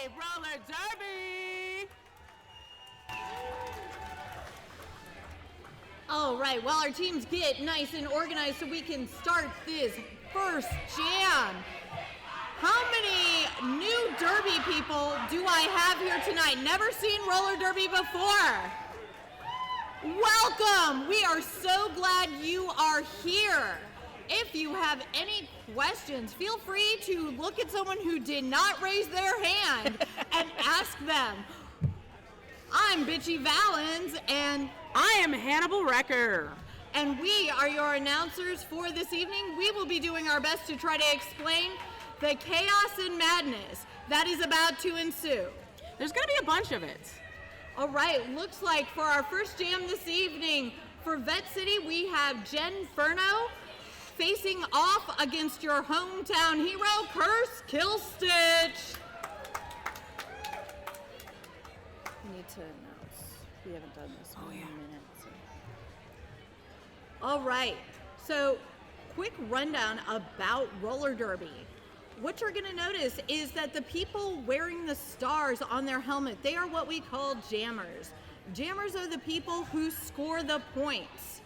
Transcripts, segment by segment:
City Roller Derby! All right, while our teams get nice and organized so we can start this first jam. How many new derby people do I have here tonight? Never seen roller derby before. Welcome! We are so glad you are here. If you have any questions, feel free to look at someone who did not raise their hand and ask them. I'm Bitchy Valens, and I am Hannibal Wrecker. And we are your announcers for this evening. We will be doing our best to try to explain the chaos and madness that is about to ensue. There's going to be a bunch of it. All right, looks like for our first jam this evening, for Vette City, we have Jen Furno facing off against your hometown hero, Curse Killstitch. We need to announce. We haven't done this in a minute. So. All right, so quick rundown about roller derby. What you're going to notice is that the people wearing the stars on their helmet, they are what we call jammers. Jammers are the people who score the points.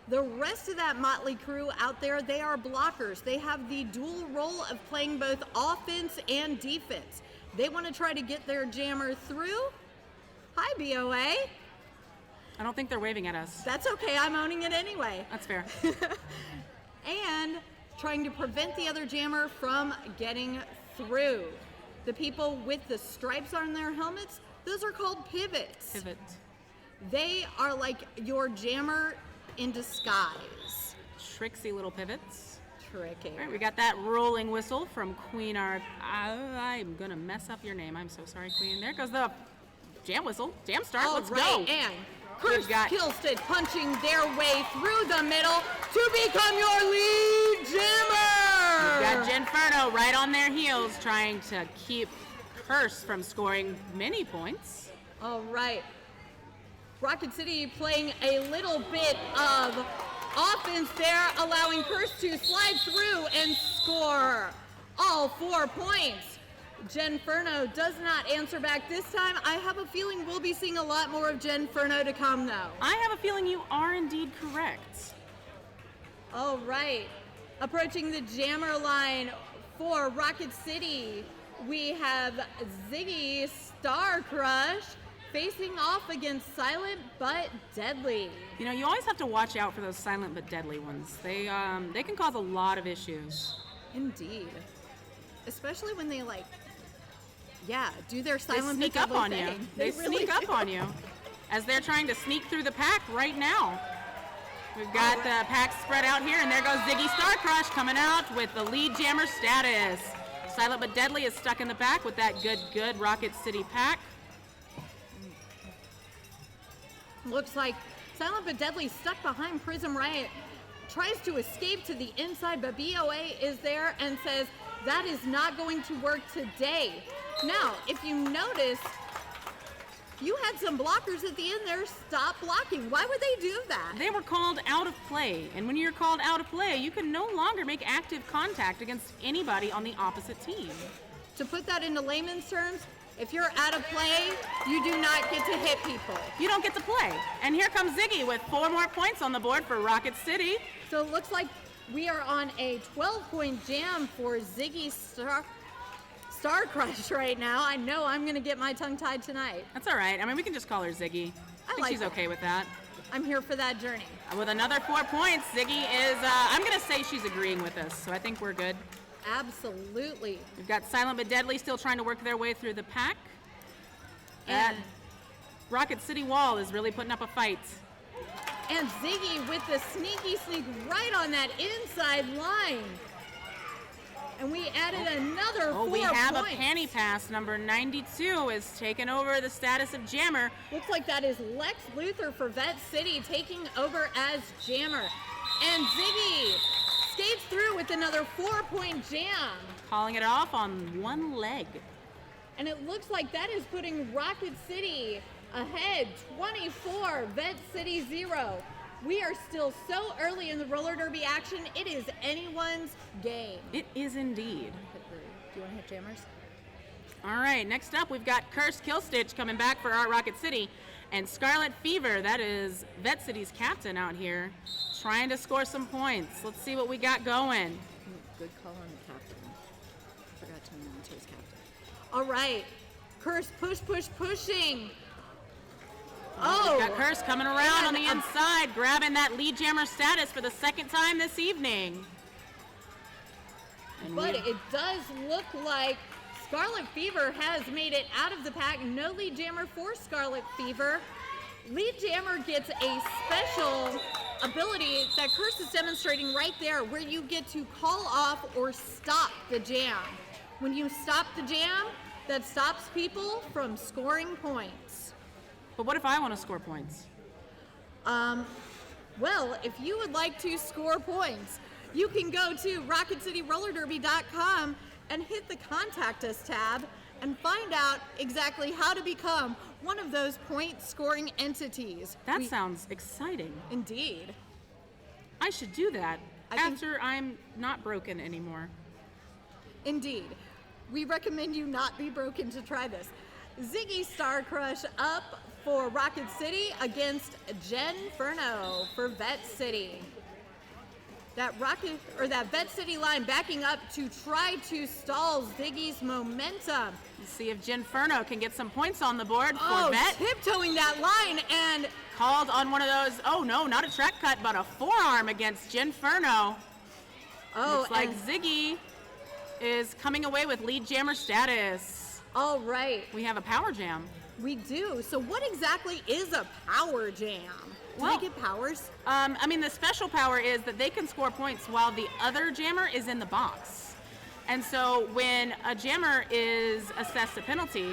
The rest of that motley crew out there, they are blockers. They have the dual role of playing both offense and defense. They want to try to get their jammer through. Hi, BOA. I don't think they're waving at us. That's okay, I'm owning it anyway. That's fair. And trying to prevent the other jammer from getting through. The people with the stripes on their helmets, those are called pivots. Pivot. They are like your jammer in disguise. Tricksy little pivots. Tricky. All right, we got that rolling whistle from Queen I'm going to mess up your name. I'm so sorry, Queen. There goes the jam whistle. Jam start. Let's go. And Curse Killstitch punching their way through the middle to become your lead jammer. We've got Genferno right on their heels trying to keep Curse from scoring many points. All right. Rocket City playing a little bit of offense there, allowing Curse to slide through and score all 4 points. Genferno does not answer back this time. I have a feeling we'll be seeing a lot more of Genferno to come, though. I have a feeling you are indeed correct. All right. Approaching the jammer line for Rocket City, we have Ziggy Star Crush facing off against Silent But Deadly. You know, you always have to watch out for those silent but deadly ones. They can cause a lot of issues. Indeed. Especially when they do their silent they sneak up on thing. you. They really sneak up on you as they're trying to sneak through the pack right now. We've got the pack spread out here, and there goes Ziggy Star Crush coming out with the lead jammer status. Silent but Deadly is stuck in the back with that good Rocket City pack. Looks like Silent but Deadly stuck behind Prism Riot. Tries to escape to the inside, but BOA is there and says, that is not going to work today. Now, if you notice, you had some blockers at the end there. Stop blocking. Why would they do that? They were called out of play, and when you're called out of play, you can no longer make active contact against anybody on the opposite team. To put that into layman's terms, if you're out of play, you do not get to hit people. You don't get to play. And here comes Ziggy with 4 more points on the board for Rocket City. So it looks like we are on a 12-point jam for Ziggy Star Crush right now. I know I'm going to get my tongue tied tonight. That's all right. I mean, we can just call her Ziggy. I think she's okay with that. I'm here for that journey. With another 4 points, Ziggy is, I'm going to say she's agreeing with us, so I think we're good. Absolutely. We've got Silent but Deadly still trying to work their way through the pack. And Rocket City Wall is really putting up a fight. And Ziggy with the sneak right on that inside line. And we added another 4 points. We have a panty pass. Number 92 is taking over the status of jammer. Looks like that is Lex Luthor for Vette City taking over as jammer. And Ziggy skates through with another 4-point jam. Calling it off on one leg. And it looks like that is putting Rocket City ahead, 24, Vette City 0. We are still so early in the roller derby action, it is anyone's game. It is indeed. Do you want to hit jammers? All right, next up we've got Cursed Killstitch coming back for our Rocket City. And Scarlet Fever, that is Vette City's captain out here, trying to score some points. Let's see what we got going. Good call on the captain. Forgot to mention his captain. All right, Curse pushing. Oh, we've got Curse coming around on the inside, grabbing that lead jammer status for the second time this evening. But it does look like Scarlet Fever has made it out of the pack. No lead jammer for Scarlet Fever. Lead jammer gets a special ability that Curse is demonstrating right there, where you get to call off or stop the jam. When you stop the jam, that stops people from scoring points. But what if I want to score points? Well, if you would like to score points, you can go to RocketCityRollerDerby.com and hit the Contact Us tab and find out exactly how to become one of those point-scoring entities. That sounds exciting. Indeed. I should do that after I'm not broken anymore. Indeed. We recommend you not be broken to try this. Ziggy Star Crush up for Rocket City against Jen Furno for Vette City. That Vette City line backing up to try to stall Ziggy's momentum. Let's see if Jen Furno can get some points on the board for Vette. Tiptoeing that line and called on one of those, oh no, not a track cut, but a forearm against Jen Furno. Looks like Ziggy is coming away with lead jammer status. All right. We have a power jam. We do. So what exactly is a power jam? Do they get powers? I mean, the special power is that they can score points while the other jammer is in the box. And so when a jammer is assessed a penalty,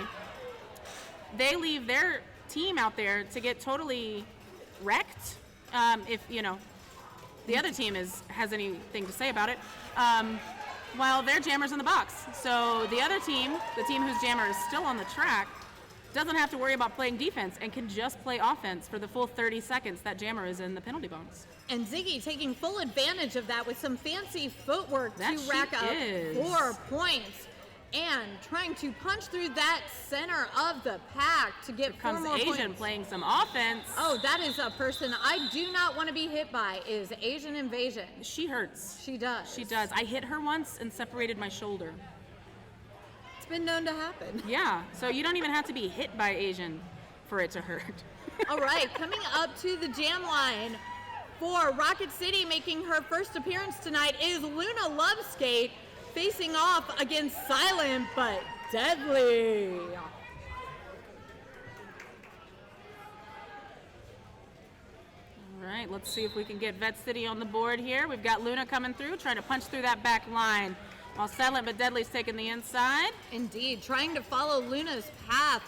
they leave their team out there to get totally wrecked if, the other team has anything to say about it, while their jammer's in the box. So the other team, the team whose jammer is still on the track, doesn't have to worry about playing defense and can just play offense for the full 30 seconds that jammer is in the penalty box. And Ziggy taking full advantage of that with some fancy footwork to rack up 4 points and trying to punch through that center of the pack to get 4 more points. Asian playing some offense. Oh, that is a person I do not want to be hit by, is Asian Invasion. She hurts. She does. She does. I hit her once and separated my shoulder. Been known to happen. Yeah, so you don't even have to be hit by Asian for it to hurt. All right, coming up to the jam line for Rocket City, making her first appearance tonight, is Luna Loveskate facing off against Silent but Deadly. All right, let's see if we can get Vette City on the board here. We've got Luna coming through, trying to punch through that back line, while Silent but Deadly's taking the inside. Indeed, trying to follow Luna's path,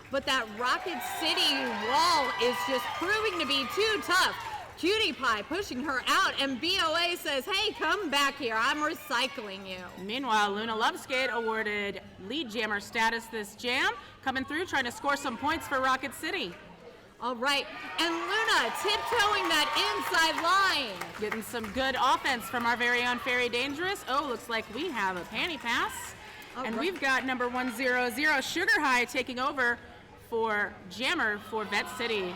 but that Rocket City wall is just proving to be too tough. Cutie Pie pushing her out, and BOA says, hey, come back here, I'm recycling you. Meanwhile, Luna Loveskate awarded lead jammer status this jam, coming through, trying to score some points for Rocket City. All right, and Luna tiptoeing that inside line. Getting some good offense from our very own Fairy Dangerous. Oh, looks like we have a panty pass. And we've got number 100, Sugar High, taking over for jammer for Vette City.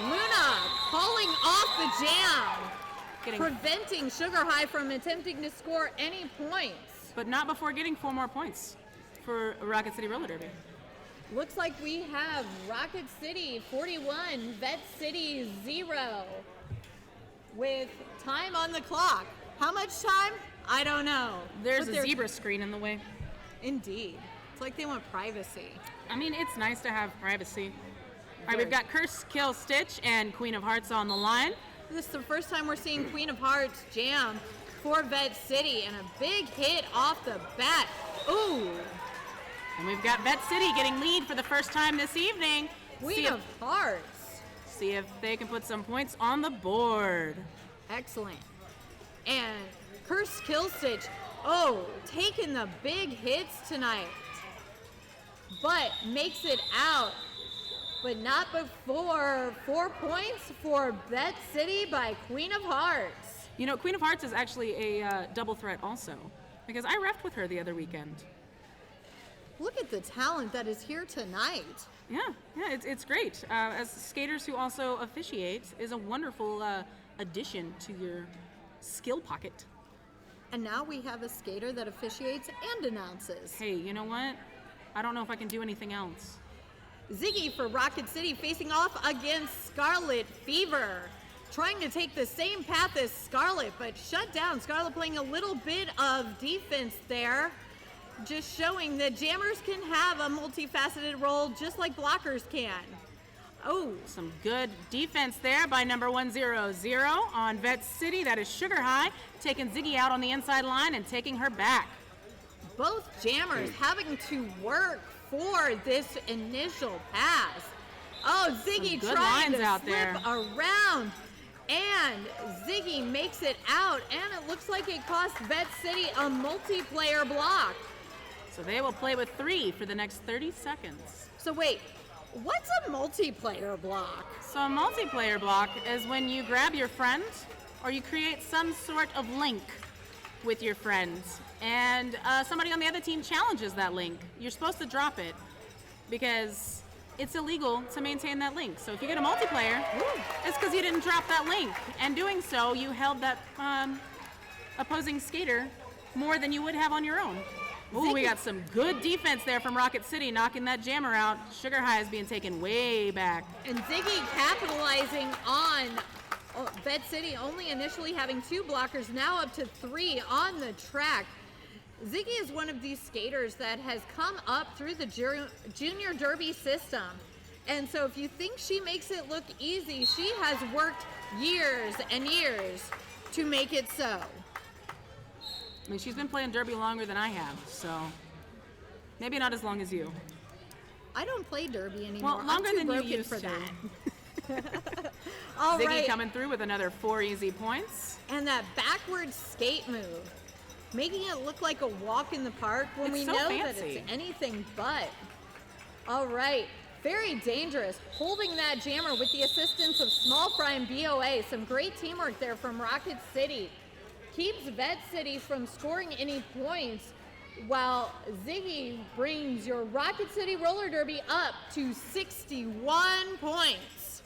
Luna pulling off the jam, preventing Sugar High from attempting to score any points. But not before getting 4 more points for Rocket City Roller Derby. Looks like we have Rocket City 41, Vette City 0, with time on the clock. How much time? I don't know. There's a zebra screen in the way. Indeed. It's like they want privacy. I mean, it's nice to have privacy. All right, we've got Curse, Kill, Stitch, and Queen of Hearts on the line. This is the first time we're seeing Queen of Hearts jam for Vette City, and a big hit off the bat. Ooh. And we've got Vette City getting lead for the first time this evening. Queen of Hearts. See if they can put some points on the board. Excellent. And Curse Killstitch, taking the big hits tonight. But makes it out. But not before 4 points for Vette City by Queen of Hearts. You know, Queen of Hearts is actually a double threat also, because I reffed with her the other weekend. Look at the talent that is here tonight. Yeah, it's great. As skaters who also officiate is a wonderful addition to your skill pocket. And now we have a skater that officiates and announces. Hey, you know what? I don't know if I can do anything else. Ziggy for Rocket City facing off against Scarlet Fever. Trying to take the same path as Scarlet, but shut down. Scarlet playing a little bit of defense there. Just showing that jammers can have a multifaceted role just like blockers can. Oh, some good defense there by number 100 on Vette City. That is Sugar High, taking Ziggy out on the inside line and taking her back. Both jammers having to work for this initial pass. Oh, Ziggy trying to slip around. And Ziggy makes it out, and it looks like it cost Vette City a multiplayer block. So they will play with 3 for the next 30 seconds. So wait, what's a multiplayer block? So a multiplayer block is when you grab your friend or you create some sort of link with your friends, and somebody on the other team challenges that link. You're supposed to drop it because it's illegal to maintain that link. So if you get a multiplayer, it's because you didn't drop that link. And doing so, you held that opposing skater more than you would have on your own. Ooh, we got some good defense there from Rocket City, knocking that jammer out. Sugar High is being taken way back. And Ziggy capitalizing on Vette City only initially having 2 blockers, now up to 3 on the track. Ziggy is one of these skaters that has come up through the junior derby system. And so if you think she makes it look easy, she has worked years and years to make it so. I mean, she's been playing derby longer than I have, so maybe not as long as you. I don't play derby anymore. Well, longer than you used for to. That. All Ziggy right. coming through with another 4 easy points. And that backward skate move, making it look like a walk in the park when we so know fancy. that it's anything but. All right, very dangerous. Holding that jammer with the assistance of Small Fry and BOA. Some great teamwork there from Rocket City. Keeps Vette City from scoring any points, while Ziggy brings your Rocket City roller derby up to 61 points.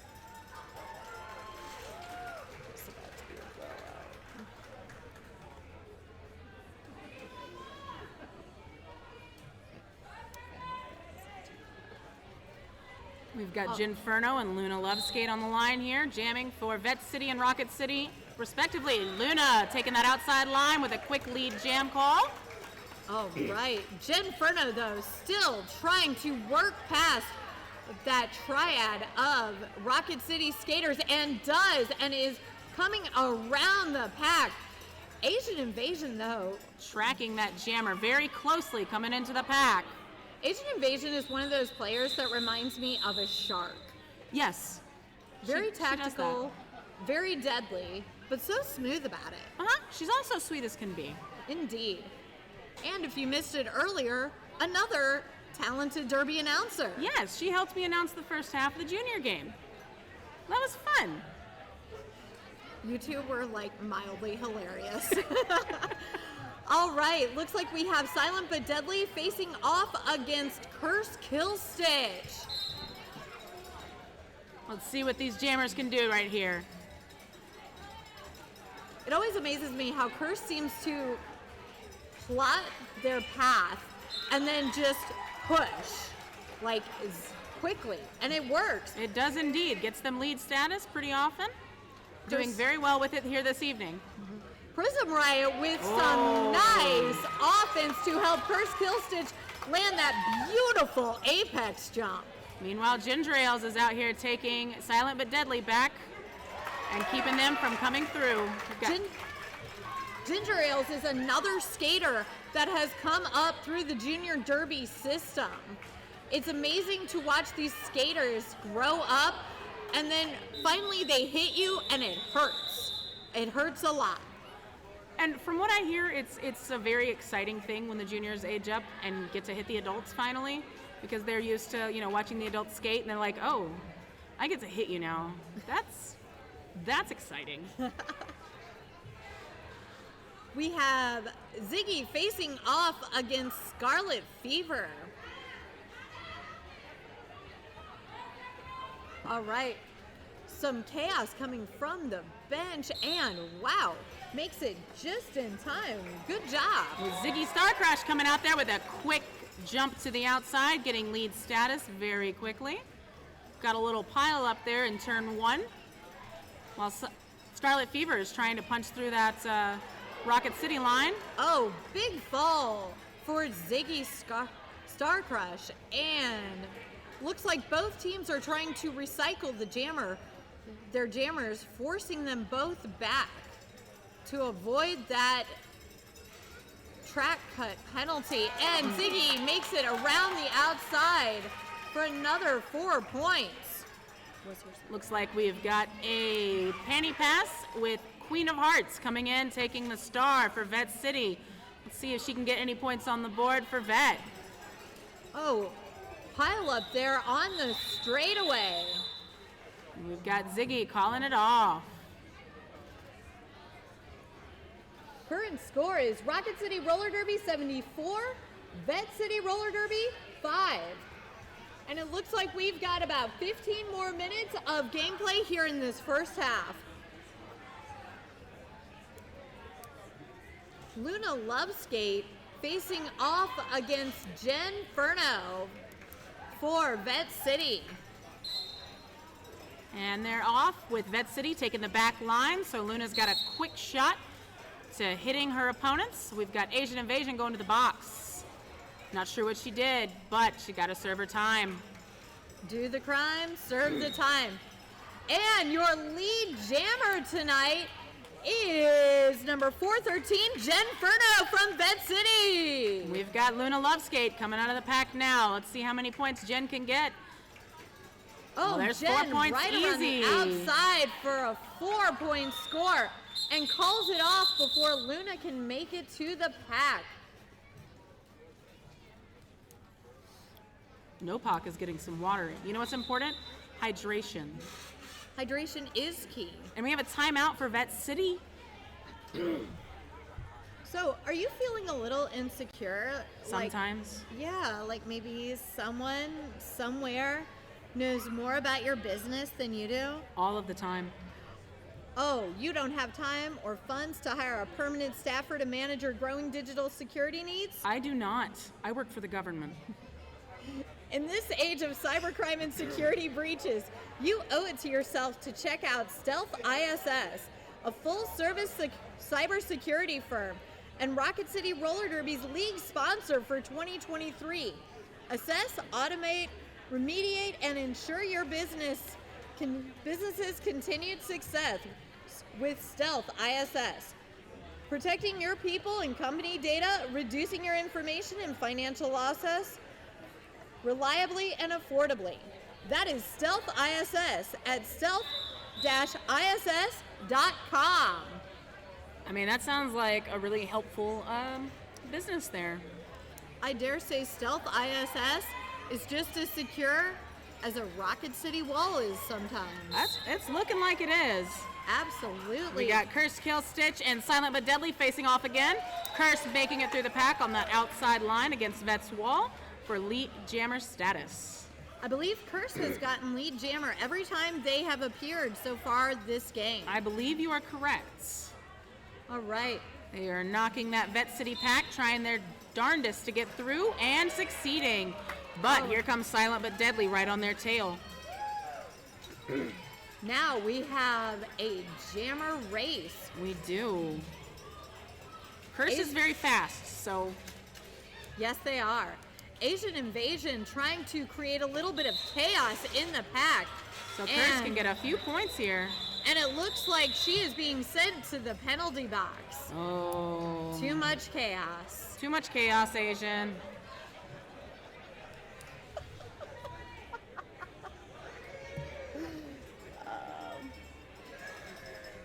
We've got Ginferno and Luna Loveskate on the line here, jamming for Vette City and Rocket City, respectively. Luna taking that outside line with a quick lead jam call. All right. Ginferno, though, still trying to work past that triad of Rocket City skaters, and does, and is coming around the pack. Asian Invasion, though. Tracking that jammer very closely, coming into the pack. Asian Invasion is one of those players that reminds me of a shark. Yes. Very She tactical, very deadly, but so smooth about it. She's also sweet as can be. Indeed. And if you missed it earlier, another talented derby announcer. Yes, she helped me announce the first half of the junior game. That was fun. You two were like mildly hilarious. All right, looks like we have Silent but Deadly facing off against Curse Kill Stitch. Let's see what these jammers can do right here. It always amazes me how Curse seems to plot their path and then just push, like quickly, and it works. It does indeed. Gets them lead status pretty often. Doing very well with it here this evening. Prism Riot with some nice offense to help Curse Kill Stitch land that beautiful apex jump. Meanwhile, Ginger Ales is out here taking Silent but Deadly back and keeping them from coming through. Ginger Ales is another skater that has come up through the junior derby system. It's amazing to watch these skaters grow up, and then finally they hit you and it hurts. It hurts a lot. And from what I hear, it's a very exciting thing when the juniors age up and get to hit the adults finally, because they're used to, watching the adults skate, and they're like, oh, I get to hit you now. That's exciting. We have Ziggy facing off against Scarlet Fever. All right. Some chaos coming from the bench, and wow, makes it just in time. Good job. With Ziggy Starcrush coming out there with a quick jump to the outside, getting lead status very quickly. Got a little pile up there in turn 1, while Scarlet Fever is trying to punch through that Rocket City line. Oh, big fall for Ziggy Starcrush, and looks like both teams are trying to recycle their jammers, forcing them both back to avoid that track cut penalty. And Ziggy makes it around the outside for another 4 points. Looks like we've got a panty pass with Queen of Hearts coming in, taking the star for Vette City. Let's see if she can get any points on the board for Vette. Oh, pile up there on the straightaway. We've got Ziggy calling it off. Current score is Rocket City Roller Derby 74, Vette City Roller Derby 5. And it looks like we've got about 15 more minutes of gameplay here in this first half. Luna Loveskate facing off against Jen Furno for Vette City. And they're off with Vette City taking the back line, so Luna's got a quick shot to hitting her opponents. We've got Asian Invasion going to the box. Not sure what she did, but she got to serve her time. Do the crime, serve the time. And your lead jammer tonight is number 413, Jen Furno from Vette City. We've got Luna Loveskate coming out of the pack now. Let's see how many points Jen can get. Oh, there's Jen 4 points right easy. around the outside for a 4-point score and calls it off before Luna can make it to the pack. Nopak is getting some water. You know what's important? Hydration. Hydration is key. And we have a timeout for Vette City. So, are you feeling a little insecure? Sometimes. Like maybe someone somewhere knows more about your business than you do? All of the time. Oh, you don't have time or funds to hire a permanent staffer to manage your growing digital security needs? I do not. I work for the government. In this age of cybercrime and security breaches, you owe it to yourself to check out Stealth ISS, a full-service cybersecurity firm and Rocket City Roller Derby's league sponsor for 2023. Assess, automate, remediate, and ensure your business's continued success with Stealth ISS. Protecting your people and company data, reducing your information and financial losses reliably and affordably. That is Stealth ISS at stealth-iss.com. I mean, that sounds like a really helpful business there. I dare say Stealth ISS is just as secure as a Rocket City wall is sometimes. It's looking like it is. Absolutely. We got Curse, Kill, Stitch, and Silent but Deadly facing off again. Curse making it through the pack on that outside line against Vette's wall for lead jammer status. I believe Curse has gotten lead jammer every time they have appeared so far this game. I believe you are correct. All right. They are knocking that Vette City pack, trying their darndest to get through and succeeding. But here comes Silent but Deadly right on their tail. Now we have a jammer race. We do. Curse is very fast, so. Yes, they are. Asian Invasion trying to create a little bit of chaos in the pack. So Curse can get a few points here. And it looks like she is being sent to the penalty box. Oh. Too much chaos. Too much chaos, Asian.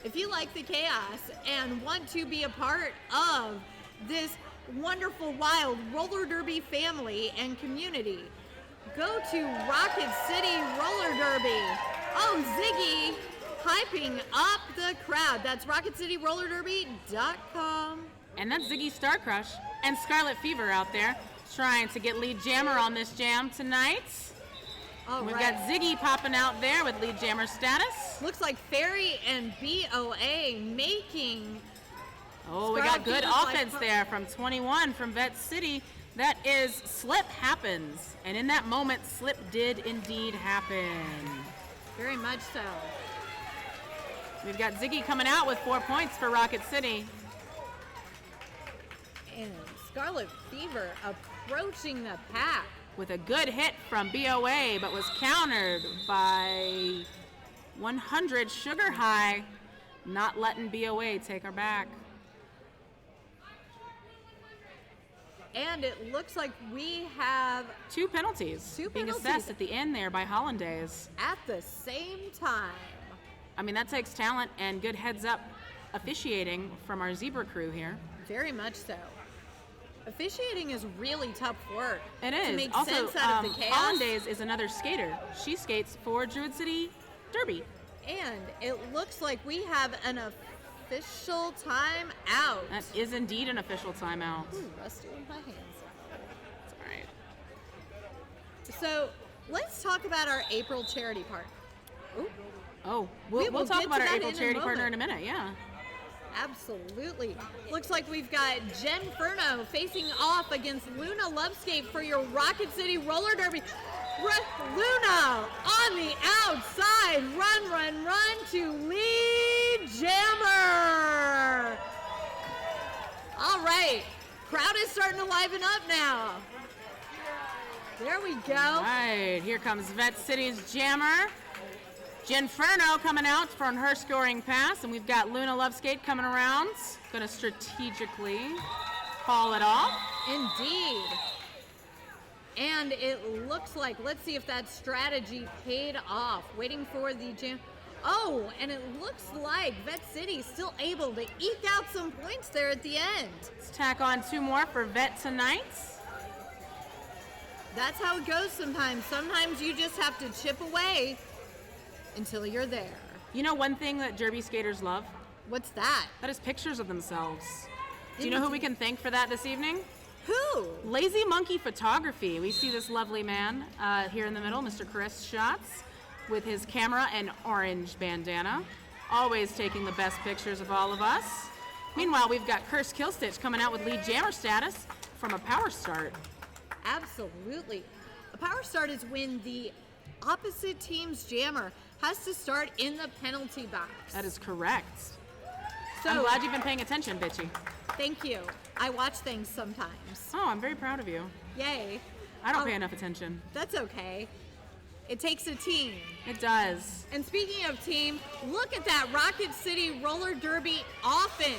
If you like the chaos and want to be a part of this wonderful, wild roller derby family and community, go to Rocket City Roller Derby. Oh, Ziggy hyping up the crowd. That's RocketCityRollerDerby.com. And that's Ziggy Starcrush and Scarlet Fever out there trying to get lead jammer on this jam tonight. All We've right. got Ziggy popping out there with lead jammer status. Looks like Fairy and BOA making. Oh, we got good offense there from 21 from Vette City. That is slip happens. And in that moment, slip did indeed happen. Very much so. We've got Ziggy coming out with 4 points for Rocket City. And Scarlet Fever approaching the pack. With a good hit from BOA, but was countered by 100 Sugar High, not letting BOA take her back. And it looks like we have Two penalties being assessed at the end there by Hollandaise. at the same time. I mean, that takes talent and good heads-up officiating from our Zebra crew here. Very much so. Officiating is really tough work. It To is. make Also, sense out of the chaos. Hollandaise is another skater. She skates for Druid City Derby. And it looks like we have an official time out. That is indeed an official timeout. Ooh, rusty with my hands. That's all right. So let's talk about our April charity part. Ooh, Oh, We will we'll talk get about to our that April in a charity partner in moment. a minute, yeah. absolutely. Looks like we've got Jen Furno facing off against Luna Lovescape for your Rocket City Roller Derby. Luna on the outside. Run to lead jammer. All right. Crowd is starting to liven up now. There we go. All right, here comes Vette City's jammer. Ginferno coming out from her scoring pass, and we've got Luna Loveskate coming around. Going to strategically call it off. Indeed. And it looks like, let's see if that strategy paid off. Waiting for the jam. Oh, and it looks like Vette City still able to eke out some points there at the end. Let's tack on 2 more for Vette tonight. That's how it goes sometimes. Sometimes you just have to chip away until you're there. You know one thing that derby skaters love? What's that? That is pictures of themselves. Do you know who we can thank for that this evening? Who? Lazy Monkey Photography. We see this lovely man here in the middle, Mr. Chris Schatz, with his camera and orange bandana, always taking the best pictures of all of us. Meanwhile, we've got Curse Killstitch coming out with lead jammer status from a power start. Absolutely. A power start is when the opposite team's jammer has to start in the penalty box. That is correct. So, I'm glad you've been paying attention, bitchy. thank you. I watch things sometimes. Oh, I'm very proud of you. Yay. I don't Oh. pay enough attention. That's okay. It takes a team. It does. And speaking of team, look at that Rocket City Roller Derby offense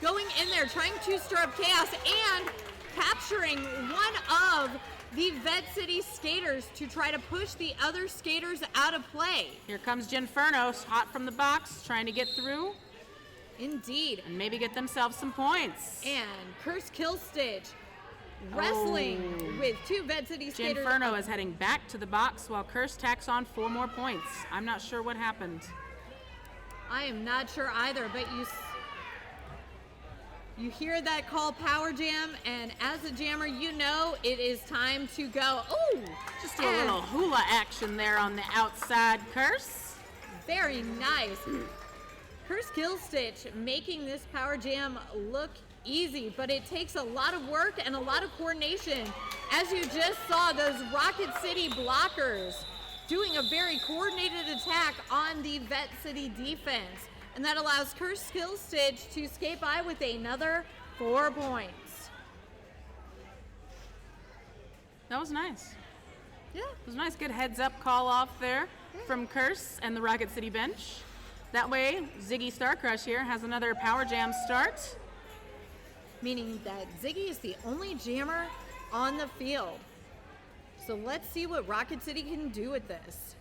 going in there, trying to stir up chaos and capturing one of the Vette City skaters to try to push the other skaters out of play. Here comes Ginferno, hot from the box, trying to get through Indeed. and maybe get themselves some points. And Curse Killstitch wrestling with 2 Vette City skaters. Ginferno is heading back to the box while Curse tacks on 4 more points. I'm not sure what happened. I am not sure either, but you hear that call power jam, and as a jammer, you know it is time to go. Ooh, Just a little hula action there on the outside, Curse. very nice. Curse Killstitch making this power jam look easy, but it takes a lot of work and a lot of coordination. As you just saw, those Rocket City blockers doing a very coordinated attack on the Vette City defense. And that allows Curse Killstitch to skate by with another 4 points. That was nice. Yeah. It was a nice, good heads-up call off there from Curse and the Rocket City bench. That way, Ziggy Starcrush here has another power jam start. Meaning that Ziggy is the only jammer on the field. So let's see what Rocket City can do with this.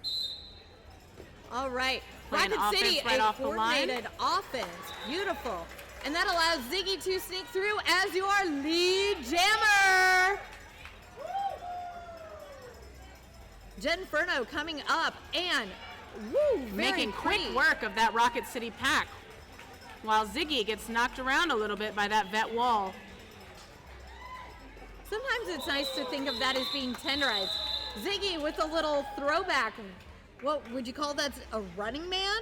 All right, Playing Rocket City, offense right a off the line. coordinated offense. Beautiful. And that allows Ziggy to sneak through as your lead jammer. Ginferno coming up and woo, very Making pretty. quick work of that Rocket City pack, while Ziggy gets knocked around a little bit by that Vette wall. Sometimes it's nice to think of that as being tenderized. Ziggy with a little throwback. What would you call that? A running man?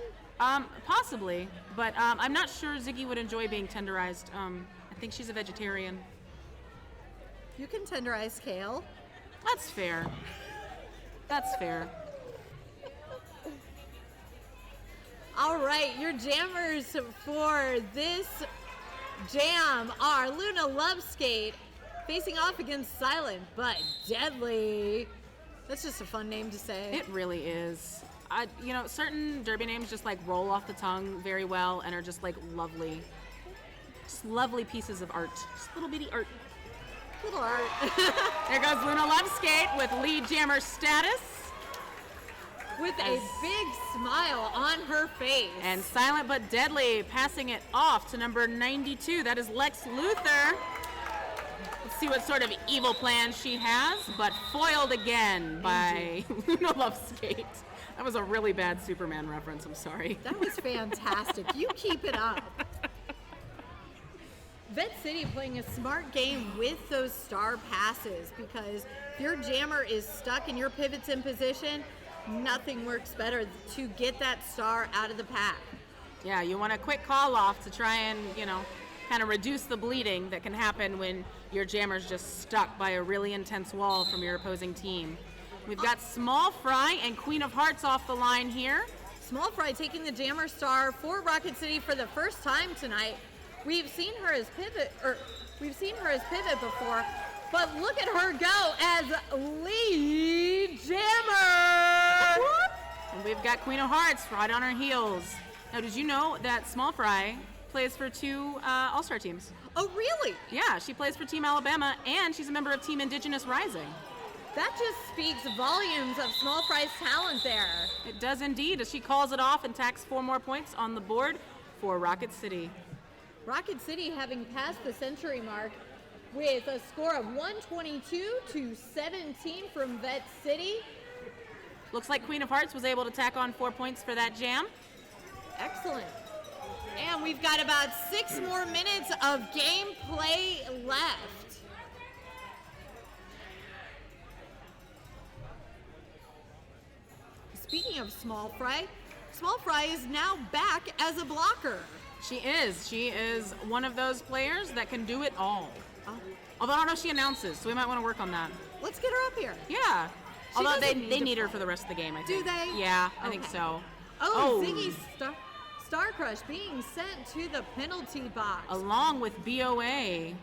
Possibly, but I'm not sure Ziggy would enjoy being tenderized. I think she's a vegetarian. You can tenderize kale. That's fair. That's fair. All right, your jammers for this jam are Luna Loveskate facing off against Silent but Deadly. That's just a fun name to say. It really is. Certain derby names just like roll off the tongue very well and are just like lovely. Just lovely pieces of art. Just little bitty art. Little art. There goes Luna Loveskate with lead jammer status. With a big smile on her face. And Silent but Deadly passing it off to number 92. That is Lex Luthor. Let's see what sort of evil plan she has, but foiled again by Luna Loveskate. That was a really bad Superman reference, I'm sorry. That was fantastic. You keep it up. Vette City playing a smart game with those star passes, because if your jammer is stuck and your pivot's in position, nothing works better to get that star out of the pack. Yeah, you want a quick call off to try and, kind of reduce the bleeding that can happen when your jammer's just stuck by a really intense wall from your opposing team. We've got Small Fry and Queen of Hearts off the line here. Small Fry taking the jammer star for Rocket City for the first time tonight. We've seen her as pivot before, but look at her go as lead jammer. And we've got Queen of Hearts right on her heels. Now, did you know that Small Fry plays for two All-Star teams? Oh, really? Yeah, she plays for Team Alabama, and she's a member of Team Indigenous Rising. That just speaks volumes of Small Fry's talent there. It does indeed, as she calls it off and tacks 4 more points on the board for Rocket City. Rocket City having passed the century mark with a score of 122-17 from Vette City. Looks like Queen of Hearts was able to tack on 4 points for that jam. Excellent. And we've got about 6 more minutes of gameplay left. Speaking of Small Fry is now back as a blocker. She is. She is one of those players that can do it all. Oh. Although I don't know if she announces, so we might want to work on that. Let's get her up here. Yeah. Although they doesn't need her for the rest of the game, I think. Do they? Yeah, I think so. Oh, Ziggy Star Crush being sent to the penalty box. Along with BOA.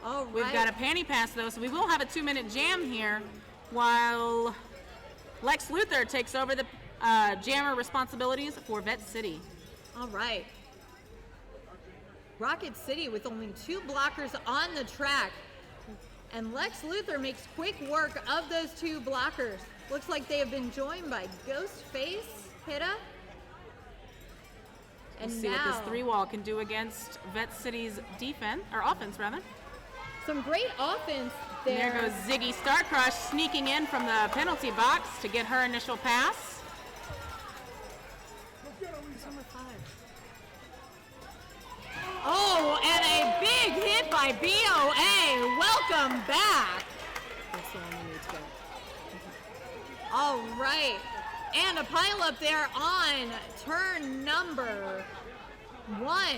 All right. We've got a panty pass, though, so we will have a 2-minute jam here while Lex Luthor takes over the jammer responsibilities for Vette City. All right. Rocket City with only 2 blockers on the track. And Lex Luthor makes quick work of those 2 blockers. Looks like they have been joined by Ghostface, Hitta. And We'll see what this 3-wall can do against Vette City's offense. Some great offense there. And there goes Ziggy Starcrush sneaking in from the penalty box to get her initial pass. Number 5. Oh, and a big hit by BOA. Welcome back. That's the one we need to go. All right. And a pile up there on turn number 1.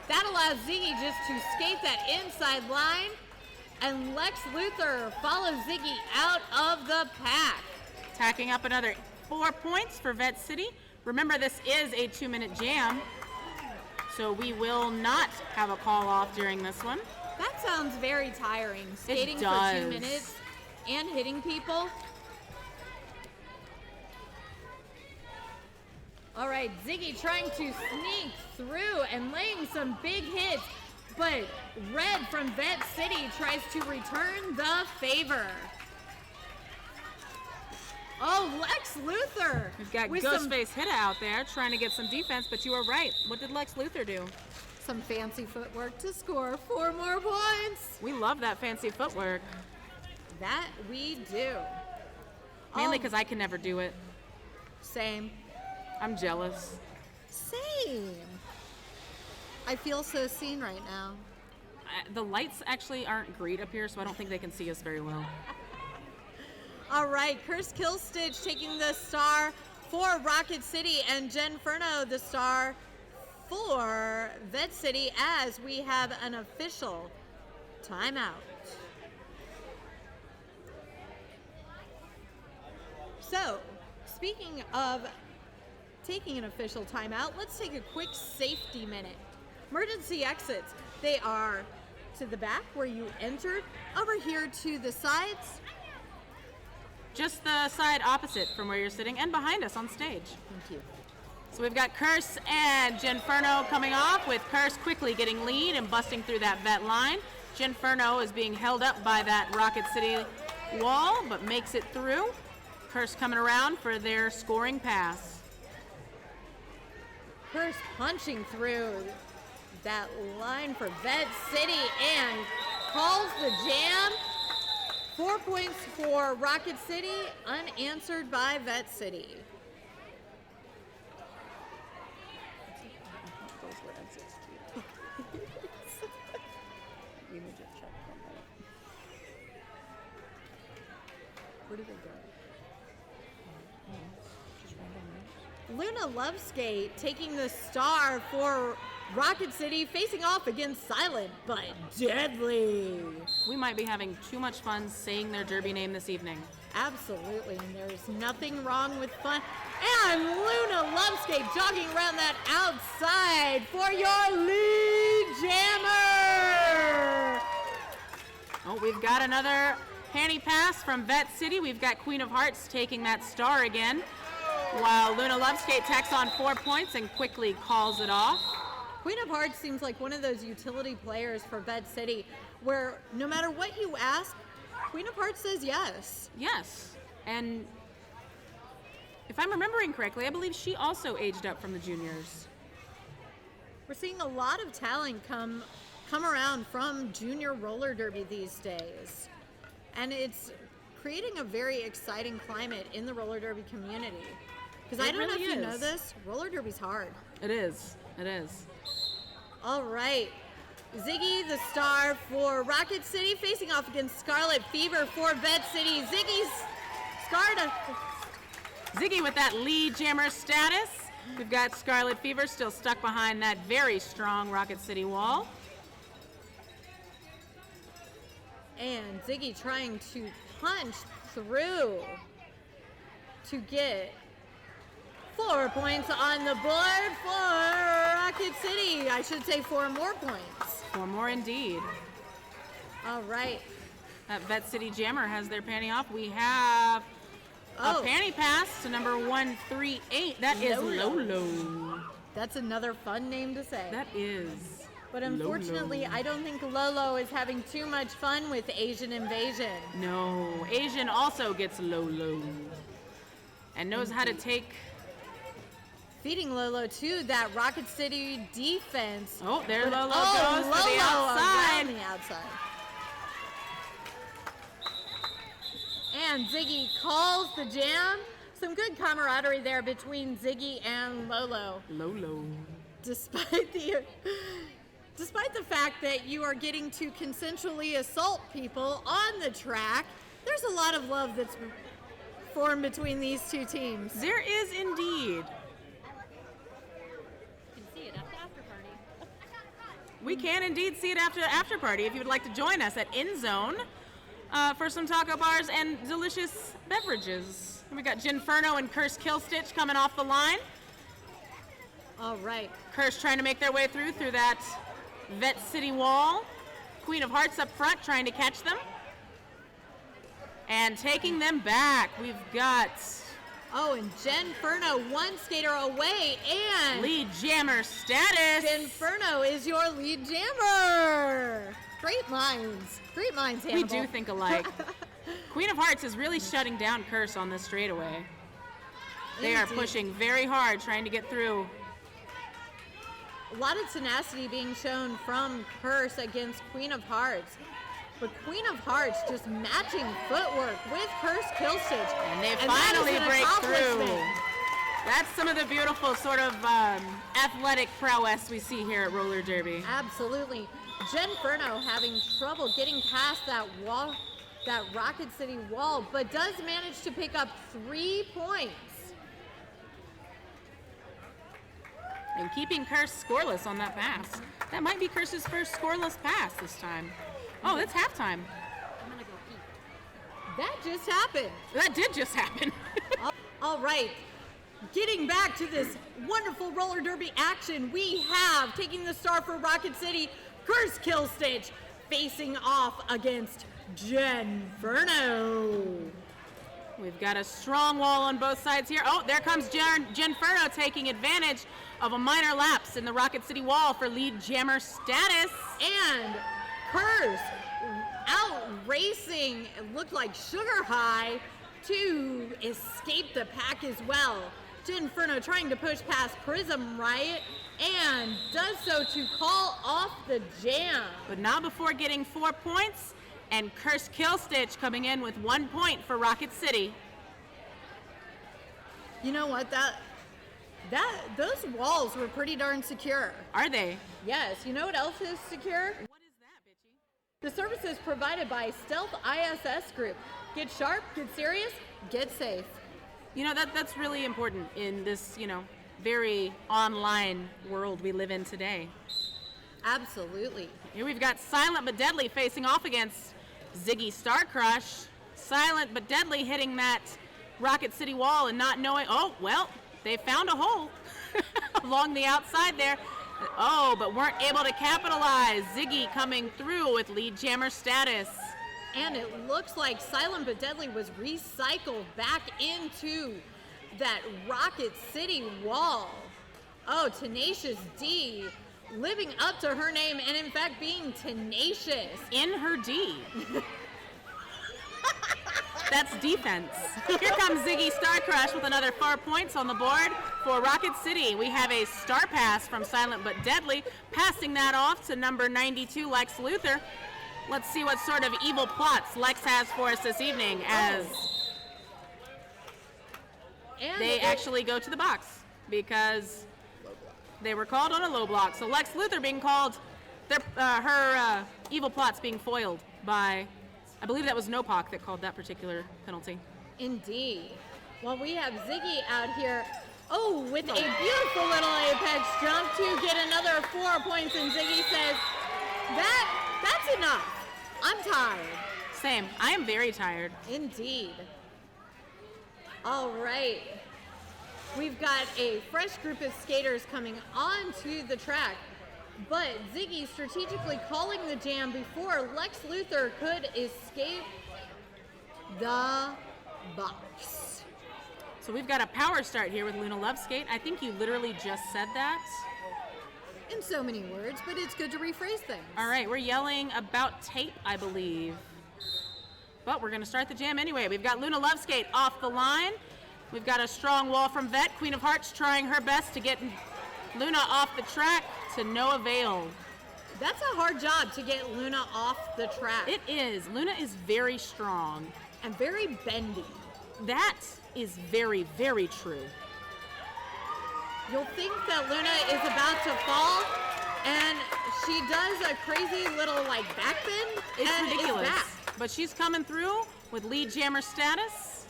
That allows Ziggy just to skate that inside line. And Lex Luthor follows Ziggy out of the pack. Tacking up another 4 points for Vette City. Remember, this is a 2-minute jam, so we will not have a call off during this one. That sounds very tiring. Skating for 2 minutes and hitting people. All right, Ziggy trying to sneak through and laying some big hits, but Red from Vette City tries to return the favor. Oh, Lex Luthor. We've got Ghostface Hitta out there trying to get some defense, but you were right. What did Lex Luthor do? Some fancy footwork to score 4 more points. We love that fancy footwork. That we do. Mainly because I can never do it. Same. I'm jealous. Same. I feel so seen right now. The lights actually aren't great up here, so I don't think they can see us very well. All right, Curse Killstitch taking the star for Rocket City, and Genferno the star for Vette City, as we have an official timeout. So, speaking of taking an official timeout, let's take a quick safety minute. Emergency exits. They are to the back where you entered, over here to the sides. Just the side opposite from where you're sitting and behind us on stage. Thank you. So we've got Curse and Genferno coming off, with Curse quickly getting lead and busting through that Vette line. Genferno is being held up by that Rocket City wall, but makes it through. Curse coming around for their scoring pass. Curse punching through that line for Vette City and calls the jam. 4 points for Rocket City, unanswered by Vette City. Where did they go? Luna Loveskate taking the star for Rocket City, facing off against Silent but Deadly. We might be having too much fun saying their derby name this evening. Absolutely, and there's nothing wrong with fun. And Luna Loveskate jogging around that outside for your lead jammer. Oh, we've got another panty pass from Vette City. We've got Queen of Hearts taking that star again, while Luna Loveskate tacks on 4 points and quickly calls it off. Queen of Hearts seems like one of those utility players for Vette City, where no matter what you ask, Queen of Hearts says yes. Yes, and if I'm remembering correctly, I believe she also aged up from the juniors. We're seeing a lot of talent come around from junior roller derby these days, and it's creating a very exciting climate in the roller derby community. Because I don't know if you know this, roller derby's hard. It is. It is. All right. Ziggy, the star for Rocket City, facing off against Scarlet Fever for Vette City. Ziggy with that lead jammer status. We've got Scarlet Fever still stuck behind that very strong Rocket City wall. And Ziggy trying to punch through to get 4 points on the board for Rocket City. I should say 4 more points. 4 more indeed. All right. That Vette City Jammer has their panty off. We have a panty pass to number 138. That is Lolo. That's another fun name to say. That is. But unfortunately, Lolo. I don't think Lolo is having too much fun with Asian Invasion. No, Asian also gets Lolo and knows how to take. Feeding Lolo to that Rocket City defense. Oh, there Lolo goes Lolo to the outside. around the outside. And Ziggy calls the jam. Some good camaraderie there between Ziggy and Lolo. Lolo. Despite the fact that you are getting to consensually assault people on the track, there's a lot of love that's formed between these two teams. There is indeed. We can indeed see it after the after party if you would like to join us at In Zone for some taco bars and delicious beverages. We got Genferno and Curse Killstitch coming off the line. All right. Curse trying to make their way through that Vette City wall. Queen of Hearts up front trying to catch them. And taking them back, we've got... Oh, and Genferno, one skater away, and... lead jammer status. Genferno is your lead jammer. Great minds. Great minds, Hannibal. We do think alike. Queen of Hearts is really shutting down Curse on this straightaway. They are pushing very hard, trying to get through. A lot of tenacity being shown from Curse against Queen of Hearts. But Queen of Hearts just matching footwork with Curse Killstitch. And they finally break through. That's some of the beautiful sort of athletic prowess we see here at roller derby. Absolutely. Genferno having trouble getting past that wall that Rocket City wall, but does manage to pick up 3 points. And keeping Curse scoreless on that pass. That might be Curse's first scoreless pass this time. Oh, it's halftime. I'm gonna go eat. That just happened. That did just happen. All right, getting back to this wonderful roller derby action, we have taking the star for Rocket City, Curse Killstitch, facing off against Genferno. We've got a strong wall on both sides here. Oh, there comes Genferno taking advantage of a minor lapse in the Rocket City wall for lead jammer status. And Curse out racing, it looked like Sugar High, to escape the pack as well. Genferno trying to push past Prism Riot and does so to call off the jam. But not before getting 4 points, and Curse Killstitch coming in with 1 point for Rocket City. You know what, those walls were pretty darn secure. Are they? Yes, you know what else is secure? What is that, bitchy? The services provided by Stealth ISS Group. Get sharp, get serious, get safe. You know, that's really important in this, very online world we live in today. Absolutely. Here we've got Silent but Deadly facing off against Ziggy Starcrush. Silent but Deadly hitting that Rocket City wall and not knowing, oh, well, they found a hole along the outside there. Oh, but weren't able to capitalize. Ziggy coming through with lead jammer status. And it looks like Silent but Deadly was recycled back into that Rocket City wall. Oh, Tenacious D living up to her name and in fact being tenacious. In her D. That's defense. Here comes Ziggy Starcrush with another 4 points on the board for Rocket City. We have a star pass from Silent but Deadly, passing that off to number 92, Lex Luthor. Let's see what sort of evil plots Lex has for us this evening as they actually go to the box because they were called on a low block. So Lex Luthor being called, her evil plots being foiled by, I believe that was Nopak that called that particular penalty. Indeed. Well, we have Ziggy out here, with a beautiful little apex jump to get another 4 points, and Ziggy says, that's enough. I'm tired. Same. I am very tired. Indeed. All right. We've got a fresh group of skaters coming onto the track, but Ziggy strategically calling the jam before Lex Luthor could escape the box. So we've got a power start here with Luna Loveskate. I think you literally just said that. In so many words, but it's good to rephrase things. All right, we're yelling about tape, I believe. But we're going to start the jam anyway. We've got Luna Loveskate off the line. We've got a strong wall from Vette. Queen of Hearts trying her best to get Luna off the track to no avail. That's a hard job to get Luna off the track. It is. Luna is very strong. And very bendy. That is very, very true. You'll think that Luna is about to fall, and she does a crazy little back bend. It's and ridiculous. Is back. But she's coming through with lead jammer status,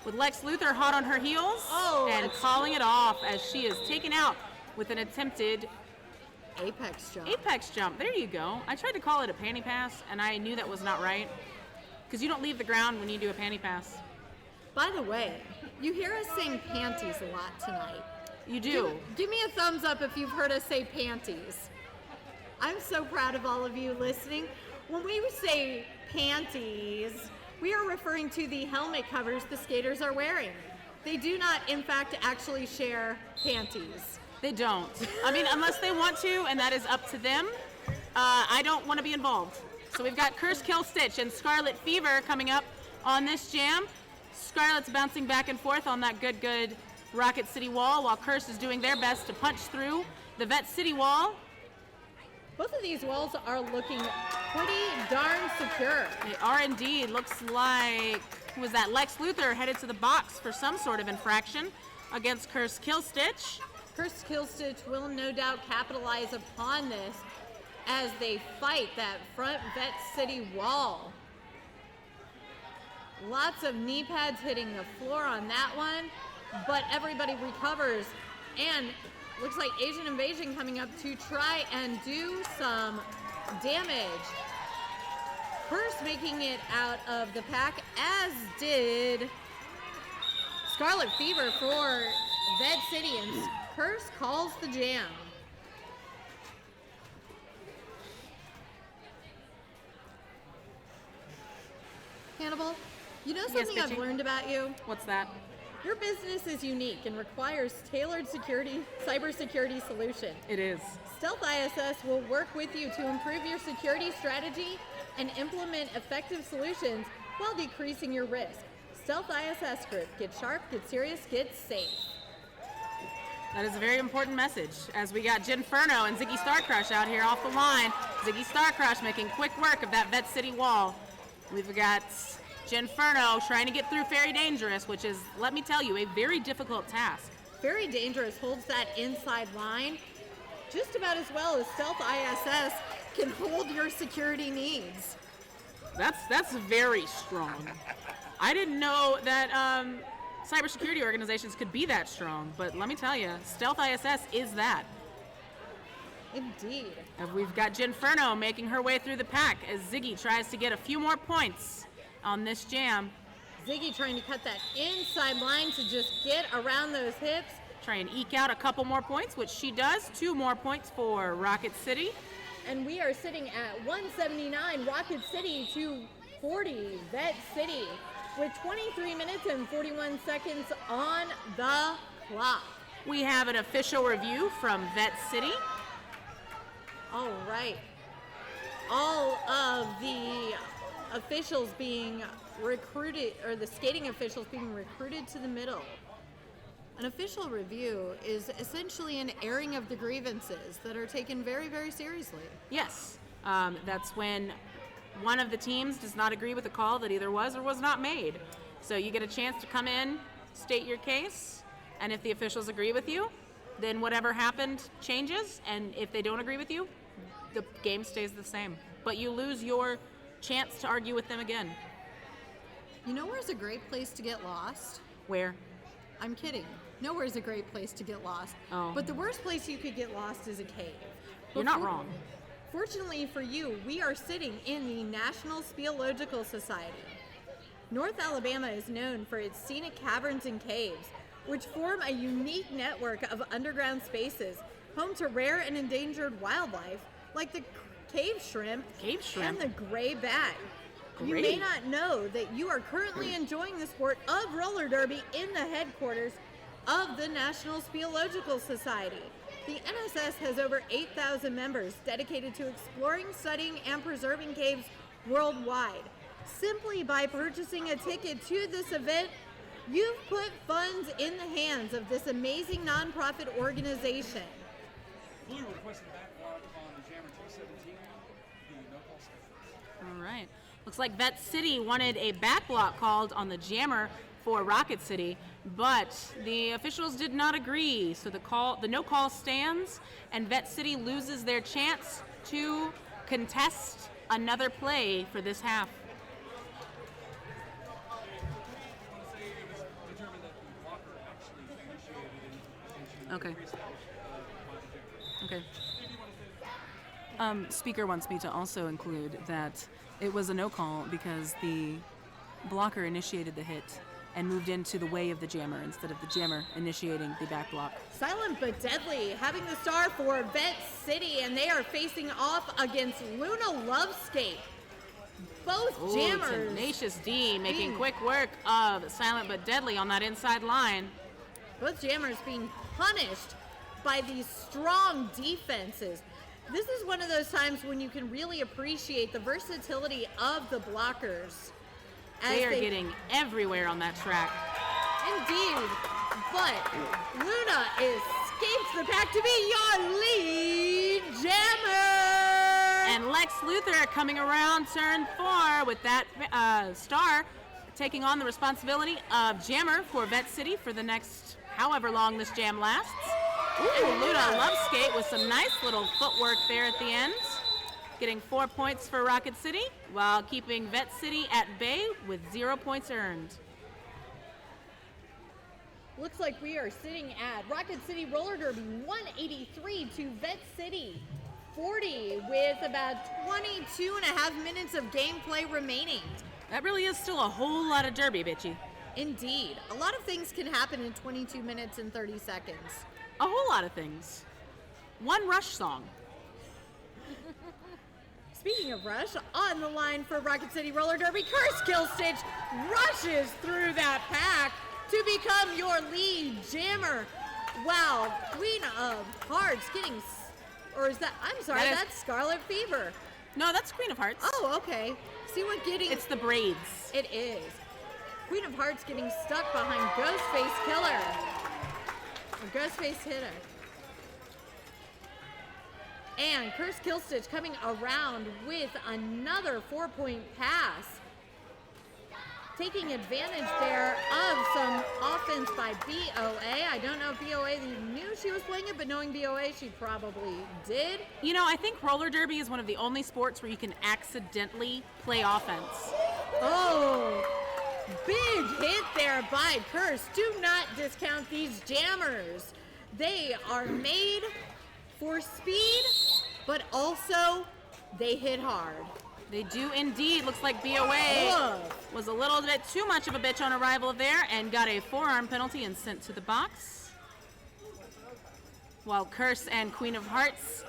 with Lex Luthor hot on her heels, and calling it off as she is taken out with an attempted apex jump. Apex jump. There you go. I tried to call it a panty pass, and I knew that was not right, because you don't leave the ground when you do a panty pass. By the way, you hear us saying panties a lot tonight. You do. Give me a thumbs up if you've heard us say panties. I'm so proud of all of you listening. When we say panties, we are referring to the helmet covers the skaters are wearing. They do not, in fact, actually share panties. They don't. I mean, unless they want to, and that is up to them. I don't want to be involved. So we've got Curse Killstitch and Scarlet Fever coming up on this jam. Scarlet's bouncing back and forth on that good Rocket City wall, while Curse is doing their best to punch through the Vette City wall. Both of these walls are looking pretty darn secure. They are indeed. Looks like, who was that? Lex Luthor headed to the box for some sort of infraction against Curse Killstitch. Curse Killstitch will no doubt capitalize upon this as they fight that front Vette City wall. Lots of knee pads hitting the floor on that one, but everybody recovers. And looks like Asian Invasion coming up to try and do some damage. First making it out of the pack, as did Scarlet Fever for Vette City, and Curse calls the jam. Hannibal, you know something Yes, I've learned about you? What's that? Your business is unique and requires tailored cybersecurity solution. It is. Stealth ISS will work with you to improve your security strategy and implement effective solutions while decreasing your risk. Stealth ISS Group. Get sharp, get serious, get safe. That is a very important message, as we got Ginferno and Ziggy Starcrush out here off the line. Ziggy Starcrush making quick work of that Vette City wall. We've got Ginferno trying to get through Very Dangerous, which is, let me tell you, a very difficult task. Very Dangerous holds that inside line just about as well as Stealth ISS can hold your security needs. That's very strong. I didn't know that cybersecurity organizations could be that strong, but let me tell you, Stealth ISS is that. Indeed. And we've got Ginferno making her way through the pack as Ziggy tries to get a few more points on this jam. Ziggy trying to cut that inside line to just get around those hips. Try and eke out a couple more points, which she does. 2 more points for Rocket City. And we are sitting at 179 Rocket City to 40 Vette City with 23 minutes and 41 seconds on the clock. We have an official review from Vette City. All right. All of the officials being recruited, or the skating officials being recruited to the middle. An official review is essentially an airing of the grievances that are taken very, very seriously. Yes, that's when one of the teams does not agree with a call that either was or was not made. So you get a chance to come in, state your case, and if the officials agree with you, then whatever happened changes, and if they don't agree with you, the game stays the same. But you lose your chance to argue with them again. You know where's a great place to get lost? Where? I'm kidding. Nowhere's a great place to get lost. Oh. But the worst place you could get lost is a cave. You're not wrong. Fortunately for you, we are sitting in the National Speleological Society. North Alabama is known for its scenic caverns and caves, which form a unique network of underground spaces, home to rare and endangered wildlife, like the cave shrimp, and the gray bat. You may not know that you are currently enjoying the sport of roller derby in the headquarters of the National Speleological Society. The NSS has over 8,000 members dedicated to exploring, studying, and preserving caves worldwide. Simply by purchasing a ticket to this event, you've put funds in the hands of this amazing nonprofit organization. Blue requested backlog on the Jammer 217, the no-call stations. All right. Looks like Vette City wanted a back block called on the Jammer for Rocket City, but the officials did not agree. So the no call stands, and Vette City loses their chance to contest another play for this half. Okay. Okay. Speaker wants me to also include that it was a no call because the blocker initiated the hit and moved into the way of the jammer instead of the jammer initiating the back block. Silent but deadly, having the star for Vette City, and they are facing off against Luna Loveskate. Both jammers. Tenacious D making quick work of Silent but Deadly on that inside line. Both jammers being punished by these strong defenses. This is one of those times when you can really appreciate the versatility of the blockers. They are getting everywhere on that track. Indeed, but Luna escapes the pack to be your lead jammer. And Lex Luthor coming around turn 4 with that star taking on the responsibility of jammer for Vette City for the next however long this jam lasts. Ooh, Luna Loveskate with some nice little footwork there at the end. getting 4 points for Rocket City, while keeping Vette City at bay with 0 points earned. Looks like we are sitting at Rocket City Roller Derby 183 to Vette City 40 with about 22 and a half minutes of gameplay remaining. That really is still a whole lot of derby, bitchy. Indeed. A lot of things can happen in 22 minutes and 30 seconds. A whole lot of things. One Rush song. Speaking of Rush, on the line for Rocket City Roller Derby, Curse Kill Stitch rushes through that pack to become your lead jammer. Wow, Queen of Hearts getting, or is that, I'm sorry, that's Scarlet Fever. No, that's Queen of Hearts. Oh, okay. See what getting... It's the braids. It is. Queen of Hearts getting stuck behind Ghostface Killer. Or Ghostface Hitter. And Curse Kill Stitch coming around with another 4-point pass. Taking advantage there of some offense by BOA. I don't know if BOA knew she was playing it, but knowing BOA, she probably did. You know, I think roller derby is one of the only sports where you can accidentally play offense. Oh, big hit there by Curse. Do not discount these jammers. They are made for speed, but also they hit hard. They do indeed. Looks like BOA was a little bit too much of a bitch on arrival there and got a forearm penalty and sent to the box. While Curse and Queen of Hearts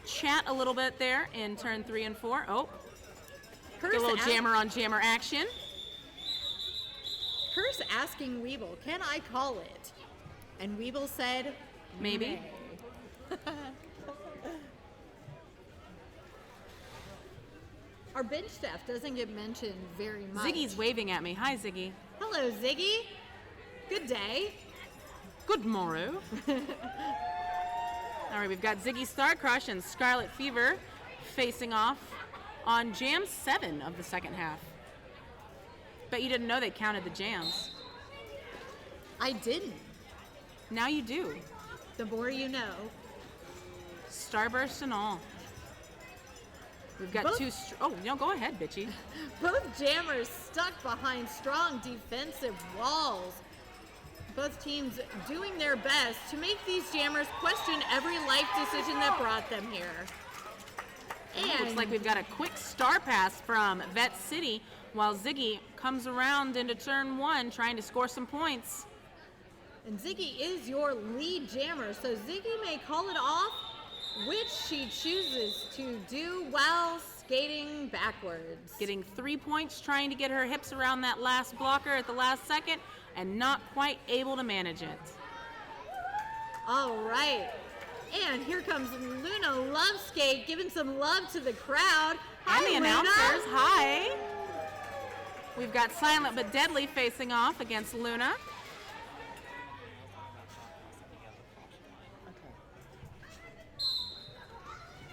chat a little bit there in turn 3 and 4. Oh, Curse a little jammer on jammer action. Curse asking Weeble, can I call it? And Weeble said, maybe. Our bench staff doesn't get mentioned very much. Ziggy's waving at me. Hi, Ziggy. Hello, Ziggy. Good day. Good morrow. All right, we've got Ziggy Star Crush and Scarlet Fever facing off on Jam 7 of the second half. Bet you didn't know they counted the jams. I didn't. Now you do. The more you know. Starburst and all. We've got go ahead, bitchy. Both jammers stuck behind strong defensive walls. Both teams doing their best to make these jammers question every life decision that brought them here. And looks like we've got a quick star pass from Vette City while Ziggy comes around into turn 1 trying to score some points. And Ziggy is your lead jammer, so Ziggy may call it off, which she chooses to do while skating backwards. Getting 3 points, trying to get her hips around that last blocker at the last second, and not quite able to manage it. All right. And here comes Luna Loveskate giving some love to the crowd. Hi, and the Luna. announcers, hi. We've got Silent but Deadly facing off against Luna.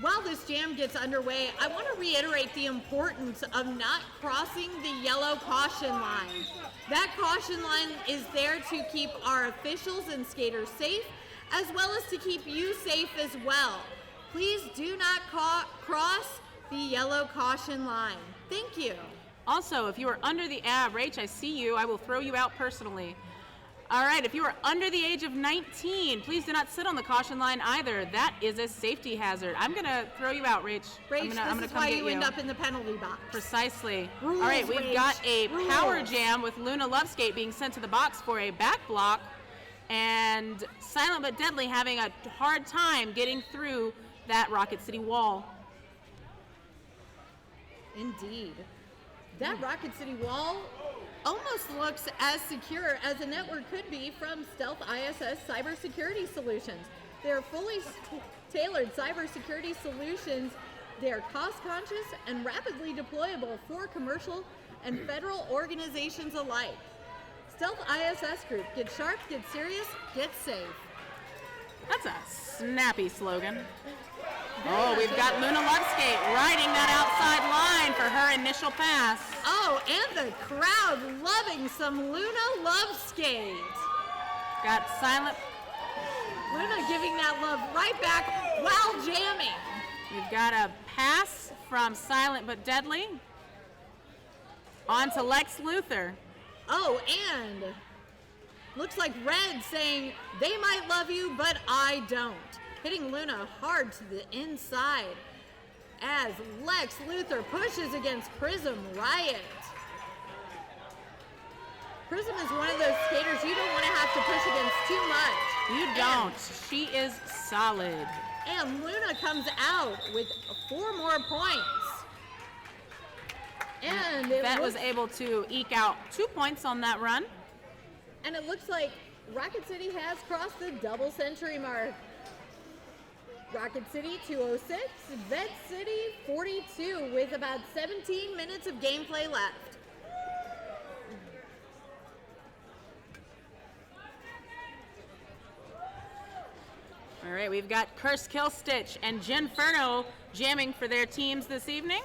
While this jam gets underway, I want to reiterate the importance of not crossing the yellow caution line. That caution line is there to keep our officials and skaters safe, as well as to keep you safe as well. Please do not cross the yellow caution line. Thank you. Also, if you are under the Rach, I see you. I will throw you out personally. All right, if you are under the age of 19, please do not sit on the caution line either. That is a safety hazard. I'm going to throw you out, Rach. Rach, this is why you end up in the penalty box. Precisely. Rules, all right, we've Rach. got a Rules. power jam with Luna Loveskate being sent to the box for a back block, and Silent but Deadly having a hard time getting through that Rocket City wall. Indeed. That Rocket City wall almost looks as secure as a network could be from Stealth ISS Cybersecurity Solutions. They're fully tailored cybersecurity solutions. They're cost-conscious and rapidly deployable for commercial and federal organizations alike. Stealth ISS Group. Get sharp, get serious, get safe. That's a snappy slogan. Oh, we've got Luna Loveskate riding that outside line for her initial pass. Oh, and the crowd loving some Luna Loveskate. Got Silent. Luna giving that love right back while jamming. We've got a pass from Silent but Deadly on to Lex Luthor. Oh, and looks like Red saying, they might love you, but I don't. Hitting Luna hard to the inside as Lex Luthor pushes against Prism Riot. Prism is one of those skaters you don't want to have to push against too much. You don't. She is solid. And Luna comes out with 4 more points. And Vette was able to eke out 2 points on that run. And it looks like Rocket City has crossed the double century mark. Rocket City 206, Vette City 42 with about 17 minutes of gameplay left. All right, we've got Curse Kill Stitch and Ginferno jamming for their teams this evening.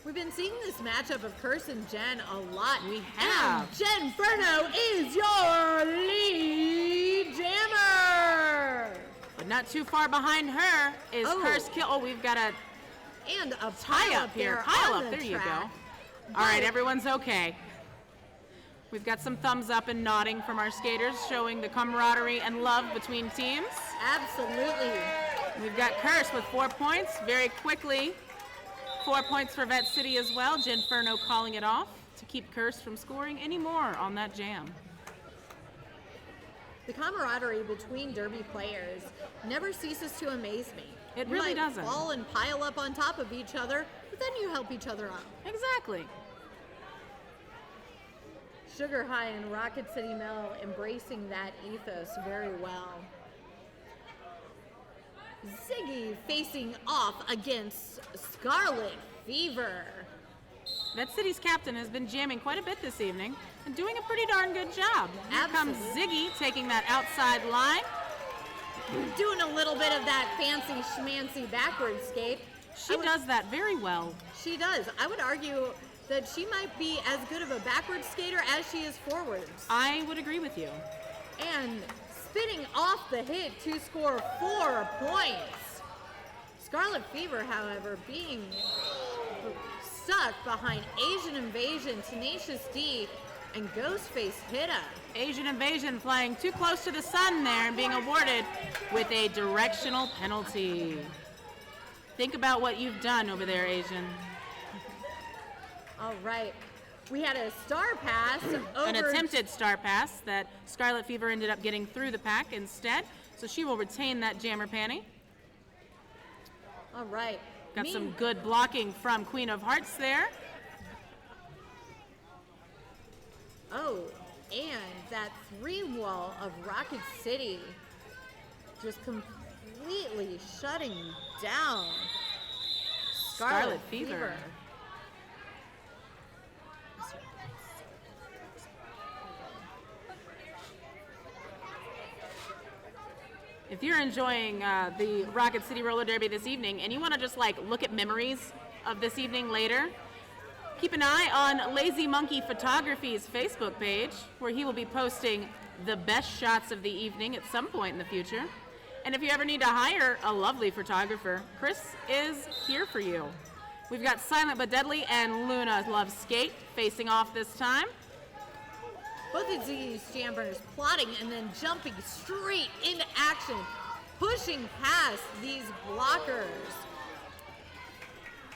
We've been seeing this matchup of Curse and Jen a lot. We have. And Ginferno is your lead jammer. But not too far behind her is Oh. Curse Kill. Oh, we've got a And a tie pile up here. there Pile on up. the There you go. track. All right, everyone's okay. We've got some thumbs up and nodding from our skaters, showing the camaraderie and love between teams. Absolutely. We've got Curse with 4 points. Very quickly, 4 points for Vette City as well. Ginferno calling it off to keep Curse from scoring any more on that jam. The camaraderie between Derby players never ceases to amaze me. It You really might doesn't. fall and pile up on top of each other, but then you help each other out. Exactly. Sugar High and Rocket City Mel embracing that ethos very well. Ziggy facing off against Scarlet Fever. Vette City's captain has been jamming quite a bit this evening and doing a pretty darn good job. Here comes Absolutely. Ziggy taking that outside line. Doing a little bit of that fancy schmancy backward skate. She does that very well. She does. I would argue that she might be as good of a backward skater as she is forwards. I would agree with you. And spinning off the hit to score 4 points. Scarlet Fever, however, being stuck behind Asian Invasion, Tenacious D, and Ghostface Hitta. Asian Invasion flying too close to the sun there and being awarded with a directional penalty. Think about what you've done over there, Asian. All right. We had a star pass over. An attempted star pass that Scarlet Fever ended up getting through the pack instead, so she will retain that jammer panty. All right. Got some good blocking from Queen of Hearts there. Oh, and that 3-wall of Rocket City just completely shutting down Scarlet Fever. If you're enjoying the Rocket City Roller Derby this evening and you want to just like look at memories of this evening later, keep an eye on Lazy Monkey Photography's Facebook page, where he will be posting the best shots of the evening at some point in the future. And if you ever need to hire a lovely photographer, Chris is here for you. We've got Silent but Deadly and Luna Loves Skate facing off this time. Both of these jambers plotting and then jumping straight into action, pushing past these blockers.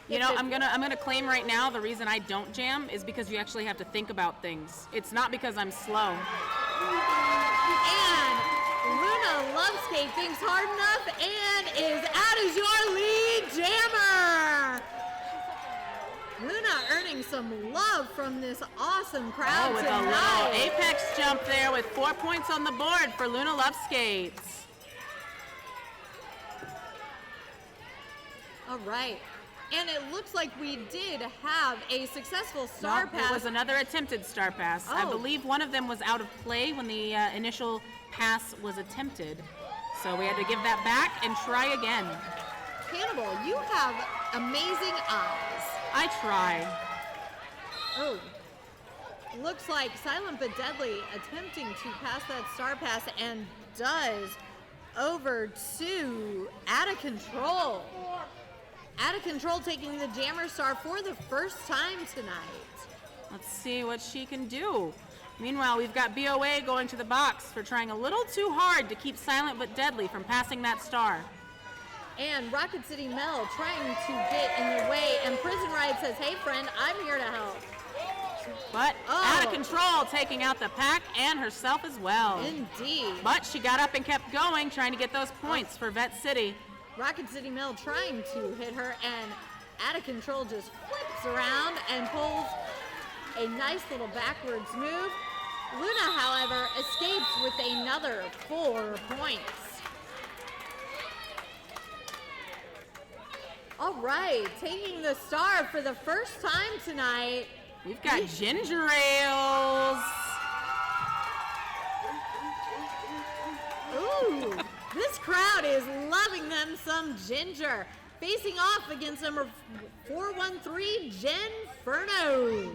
You know, I'm gonna claim right now the reason I don't jam is because you actually have to think about things. It's not because I'm slow. And Luna Loves Skate thinks hard enough and is out as your lead jammer. Luna earning some love from this awesome crowd Oh, with a tonight. little apex jump there with 4 points on the board for Luna Loves Skates. All right. And it looks like we did have a successful star Nope, pass. it was another attempted star pass. I Oh. believe one of them was out of play when the initial pass was attempted. So we had to give that back and try again. Cannibal, you have amazing eyes. I try. Oh. Looks like Silent but Deadly attempting to pass that star pass and does over to Out of Control. Out of Control taking the Jammer Star for the first time tonight. Let's see what she can do. Meanwhile, we've got BOA going to the box for trying a little too hard to keep Silent but Deadly from passing that star. And Rocket City Mel trying to get in the way, and Prison Riot says, hey friend, I'm here to help. But Out of Control taking out the pack and herself as well. Indeed. But she got up and kept going, trying to get those points for Vette City. Rocket City Mel trying to hit her, and Out of Control just flips around and pulls a nice little backwards move. Luna, however, escapes with another 4 points. All right, taking the star for the first time tonight. We've got Ginger Ales. Ooh, this crowd is loving them some Ginger. Facing off against number 413, Ginferno.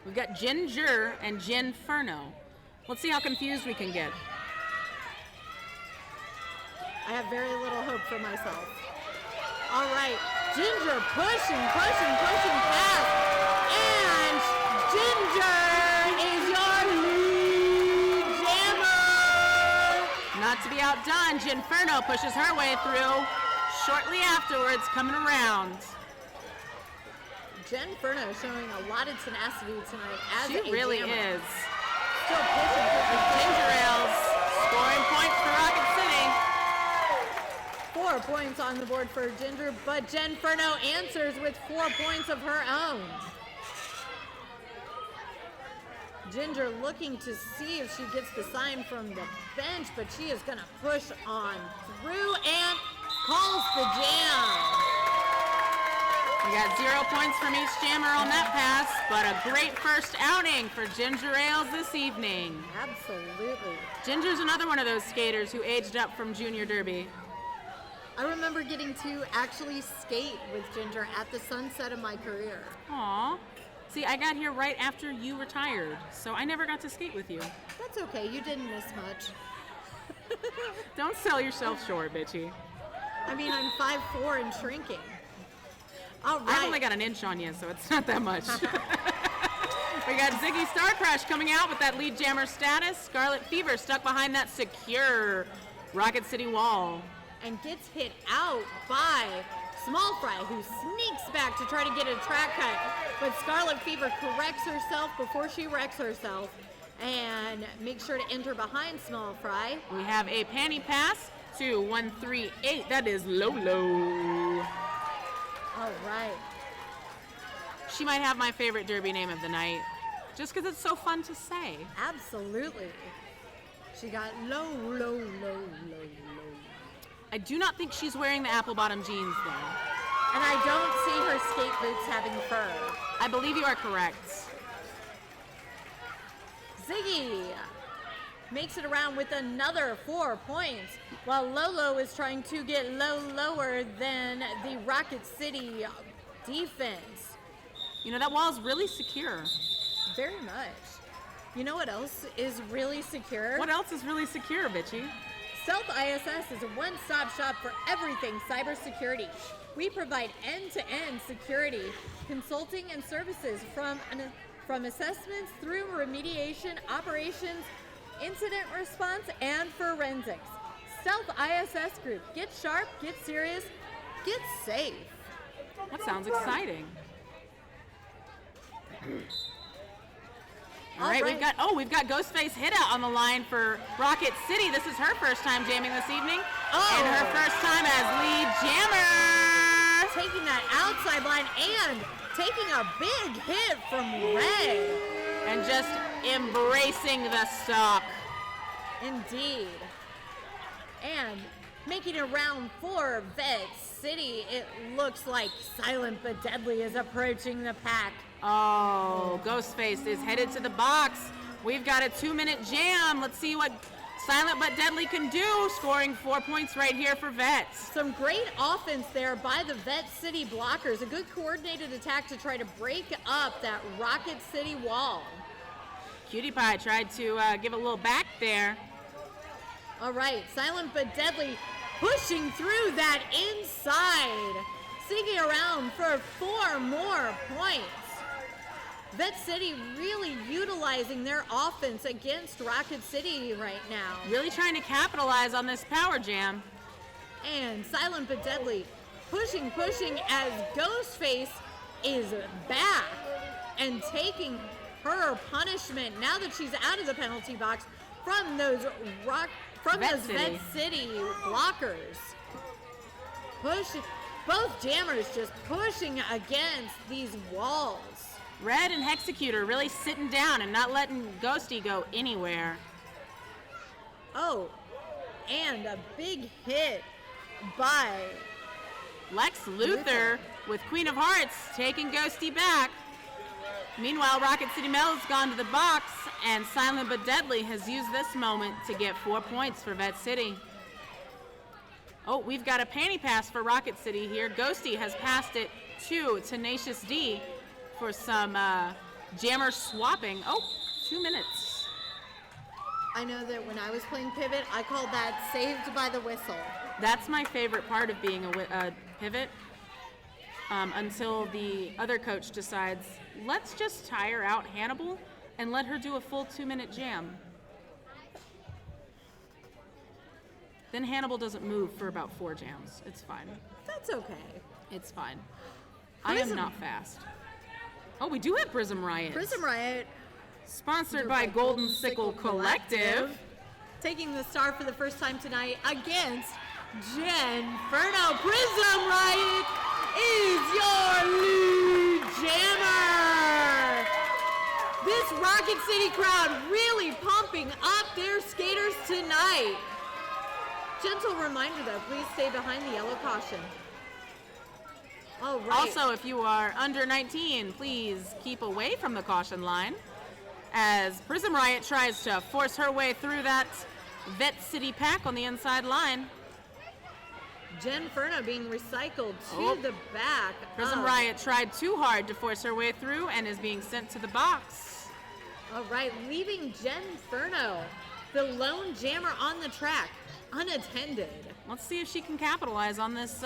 We've got Ginger and Ginferno. Let's see how confused we can get. I have very little hope for myself. All right, Ginger pushing past. And Ginger is your lead jammer. Not to be outdone, Ginferno pushes her way through. Shortly afterwards, coming around. Ginferno showing a lot of tenacity tonight as She a really jammer. is. Still pushing. Ginger Ales scoring points for Rocket City. 4 points on the board for Ginger, but Ginferno answers with 4 points of her own. Ginger looking to see if she gets the sign from the bench, but she is going to push on through and calls the jam. We got 0 points from each jammer on that pass, but a great first outing for Ginger Ales this evening. Absolutely. Ginger's another one of those skaters who aged up from Junior Derby. I remember getting to actually skate with Ginger at the sunset of my career. Aw. See, I got here right after you retired, so I never got to skate with you. That's okay, you didn't miss much. Don't sell yourself short, bitchy. I mean, I'm 5'4" and shrinking. All right. I've only got an inch on you, so it's not that much. We got Ziggy Star Crush coming out with that lead jammer status. Scarlet Fever stuck behind that secure Rocket City wall. And gets hit out by Small Fry, who sneaks back to try to get a track cut. But Scarlet Fever corrects herself before she wrecks herself and makes sure to enter behind Small Fry. We have a panty pass to 138. That is Lolo. All right. She might have my favorite derby name of the night, just because it's so fun to say. Absolutely. She got low. I do not think she's wearing the apple bottom jeans, though. And I don't see her skate boots having fur. I believe you are correct. Ziggy makes it around with another 4 points, while Lolo is trying to get lower than the Rocket City defense. You know, that wall is really secure. Very much. You know what else is really secure? What else is really secure, bitchy? Stealth ISS is a one-stop shop for everything cybersecurity. We provide end-to-end security, consulting, and services from assessments through remediation, operations, incident response, and forensics. Stealth ISS Group. Get sharp, get serious, get safe. That sounds exciting. All right, we've got Ghostface Hitta on the line for Rocket City. This is her first time jamming this evening, and her first time as lead jammer. Taking that outside line and taking a big hit from Red. And just embracing the stock. Indeed. And making it round 4, Vette City. It looks like Silent but Deadly is approaching the pack. Oh, Ghostface is headed to the box. We've got a 2-minute jam. Let's see what Silent but Deadly can do, scoring 4 points right here for Vette. Some great offense there by the Vette City blockers. A good coordinated attack to try to break up that Rocket City wall. Cutie Pie tried to give a little back there. All right, Silent but Deadly pushing through that inside. Sticking around for 4 more points. Vette City really utilizing their offense against Rocket City right now. Really trying to capitalize on this power jam. And Silent but Deadly pushing as Ghostface is back and taking her punishment now that she's out of the penalty box from those Vette City blockers. Both jammers just pushing against these walls. Red and Hexecutor really sitting down and not letting Ghosty go anywhere. Oh, and a big hit by Lex Luthor with Queen of Hearts taking Ghosty back. Meanwhile, Rocket City Metal's gone to the box, and Silent but Deadly has used this moment to get 4 points for Vette City. Oh, we've got a panty pass for Rocket City here. Ghosty has passed it to Tenacious D for some jammer swapping. Oh, 2 minutes. I know that when I was playing Pivot, I called that saved by the whistle. That's my favorite part of being a pivot, until the other coach decides, let's just tire out Hannibal and let her do a full 2-minute jam. Then Hannibal doesn't move for about 4 jams. It's fine. That's okay. It's fine. I am not fast. Oh, we do have Prism Riot. Prism Riot. Sponsored by Golden Sickle Collective. Taking the star for the first time tonight against Genferno. Prism Riot is your lead jammer. This Rocket City crowd really pumping up their skaters tonight. Gentle reminder though, please stay behind the yellow caution. All right. Also, if you are under 19, please keep away from the caution line as Prism Riot tries to force her way through that Vette City pack on the inside line. Genferno being recycled to the back. Prism Riot tried too hard to force her way through and is being sent to the box. All right, leaving Genferno, the lone jammer on the track, unattended. Let's see if she can capitalize on this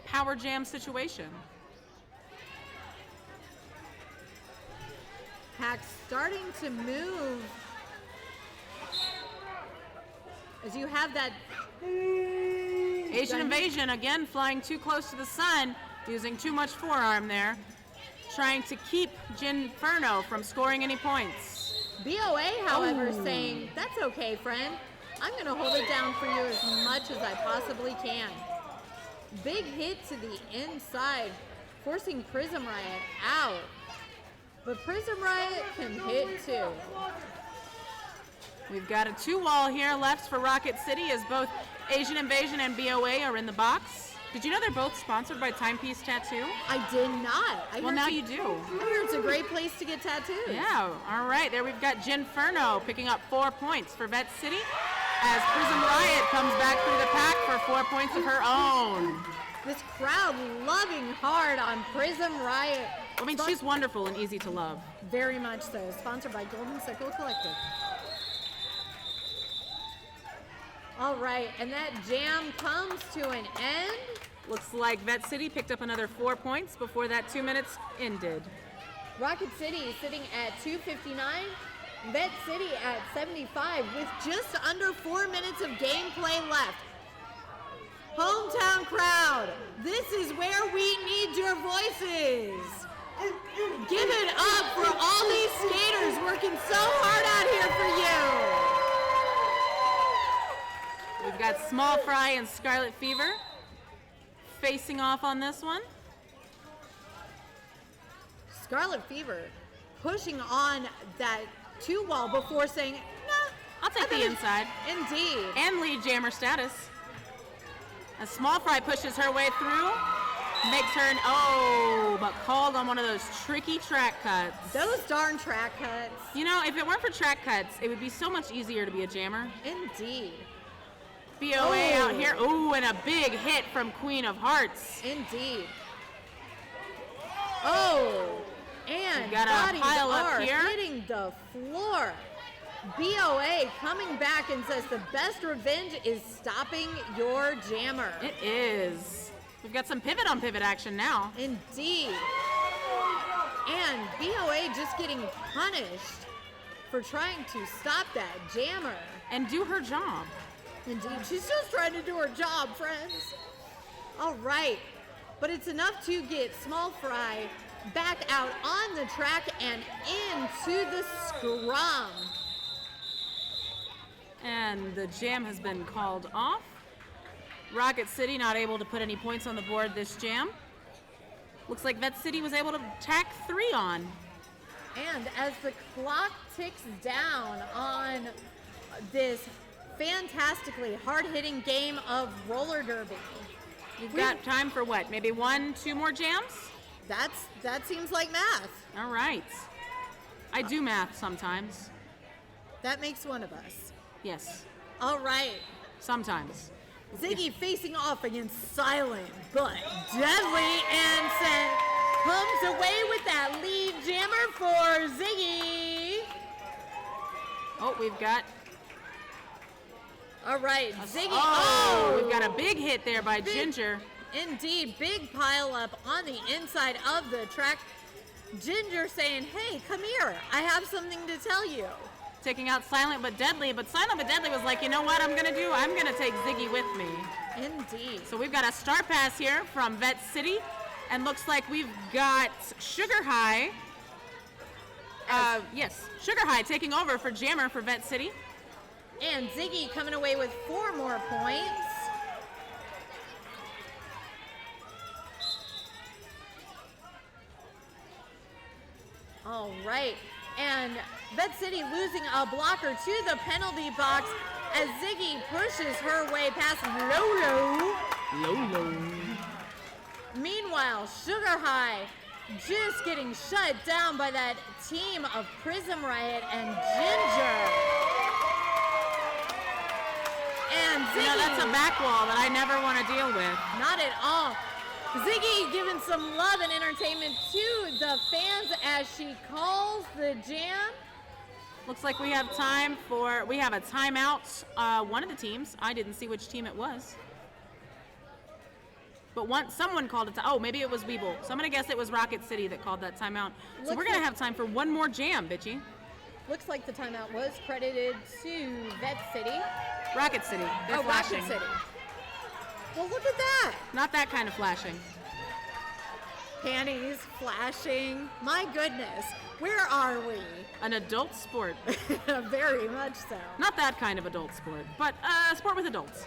power jam situation. Pack starting to move as you have that Asian Invasion again flying too close to the sun, using too much forearm there, trying to keep Genferno from scoring any points. BOA, however, saying, that's okay, friend. I'm going to hold it down for you as much as I possibly can. Big hit to the inside, forcing Prism Riot out. But Prism Riot can hit too. We've got a 2-wall here left for Rocket City as both Asian Invasion and BOA are in the box. Did you know they're both sponsored by Timepiece Tattoo? I did not. Well, now you do. I hear it's a great place to get tattoos. Yeah, all right. There we've got Genferno picking up 4 points for Vette City as Prism Riot comes back through the pack for 4 points of her own. This crowd loving hard on Prism Riot. I mean, she's wonderful and easy to love. Very much so. Sponsored by Golden Sickle Collective. All right, and that jam comes to an end. Looks like Vette City picked up another 4 points before that 2 minutes ended. Rocket City sitting at 2:59. Vette City at 75 with just under 4 minutes of gameplay left. Hometown crowd, this is where we need your voices. Give it up for all these skaters working so hard out here for you. We've got Small Fry and Scarlet Fever facing off on this one. Scarlet Fever pushing on that 2-wall before saying, nah, I'll take the inside. Indeed. And lead jammer status. As Small Fry pushes her way through, makes her but called on one of those tricky track cuts. Those darn track cuts. You know, if it weren't for track cuts, it would be so much easier to be a jammer. Indeed. BOA out here. Ooh, and a big hit from Queen of Hearts. Indeed. Oh, and got a bodies pile up are here. hitting the floor. BOA coming back and says the best revenge is stopping your jammer. It is. We've got some pivot on pivot action now. Indeed. And BOA just getting punished for trying to stop that jammer. And do her job. Indeed. She's just trying to do her job, friends. All right. But it's enough to get Small Fry back out on the track and into the scrum. And the jam has been called off. Rocket City not able to put any points on the board this jam. Looks like Vette City was able to tack 3 on. And as the clock ticks down on this fantastically hard-hitting game of roller derby, You've got time for what? Maybe 1-2 more jams? that seems like math. All right. I do math sometimes. That makes one of us. Yes, All right. sometimes. Ziggy facing off against Silent but Deadly, and comes away with that lead jammer for Ziggy. Oh, we've got... All right, Ziggy. Oh, we've got a big hit there by Ginger. Indeed, big pile up on the inside of the track. Ginger saying, hey, come here. I have something to tell you. Taking out Silent but Deadly, but Silent but Deadly was like, you know what I'm going to do? I'm going to take Ziggy with me. Indeed. So we've got a star pass here from Vette City, and looks like we've got Sugar High. Yes, Sugar High taking over for Jammer for Vette City. And Ziggy coming away with 4 more points. All right. And Vette City losing a blocker to the penalty box as Ziggy pushes her way past Lolo. Meanwhile, Sugar High just getting shut down by that team of Prism Riot and Ginger. And Ziggy. You know, that's a back wall that I never want to deal with. Not at all. Ziggy giving some love and entertainment to the fans as she calls the jam. Looks like we have time for, we have a timeout. One of the teams, I didn't see which team it was. But someone called it, oh, maybe it was Weeble. So I'm going to guess it was Rocket City that called that timeout. So we're going to have time for one more jam, bitchy. Looks like the timeout was credited to Vette City. Rocket City. They're flashing. Rocket City. Well, look at that. Not that kind of flashing. Panties flashing. My goodness. Where are we? An adult sport. Very much so. Not that kind of adult sport, but a sport with adults.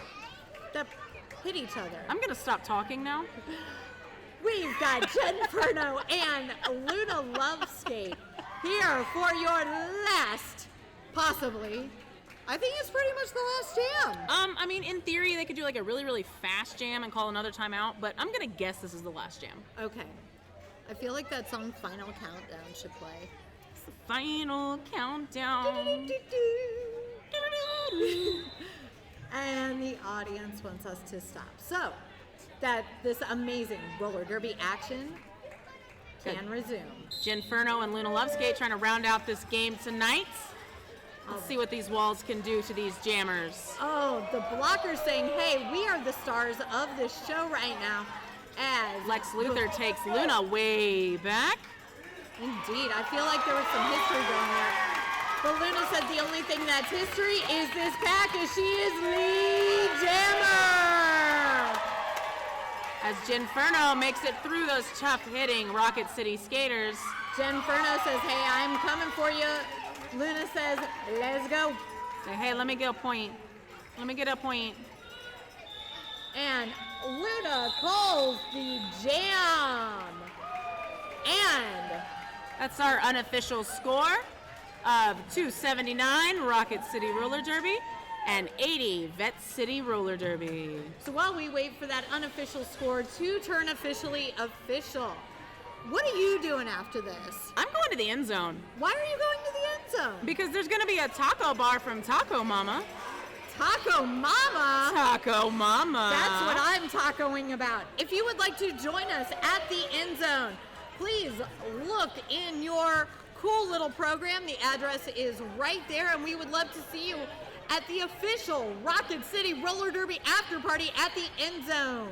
That hit each other. I'm going to stop talking now. We've got Jenniferno and Luna Loveskate here for your last, possibly, I think it's pretty much the last jam. I mean, in theory, they could do like a really, really fast jam and call another timeout, but I'm going to guess this is the last jam. Okay. I feel like that song Final Countdown should play. It's the final countdown. And the audience wants us to stop. So, that this amazing roller derby action can resume. Ginferno and Luna Loveskate trying to round out this game tonight. Let's see what these walls can do to these jammers. Oh, the blockers saying, hey, we are the stars of this show right now. As Lex Luthor takes Luna way back. Indeed, I feel like there was some history going there. But Luna said the only thing that's history is this pack, as she is lead jammer. As Ginferno makes it through those tough-hitting Rocket City skaters. Ginferno says, hey, I'm coming for you. Luna says, let's go. Say, hey, let me get a point. Let me get a point. And Luna calls the jam. And that's our unofficial score of 279 Rocket City Roller Derby and 80 Vette City Roller Derby. so while we wait for that unofficial score to turn officially official, what are you doing after this? I'm going to the end zone. Why are you going to the end zone? Because there's going to be a taco bar from Taco Mama. Taco Mama? Taco Mama. That's what I'm tacoing about. If you would like to join us at the end zone, please look in your cool little program. The address is right there, and we would love to see you at the official Rocket City Roller Derby after party at the end zone.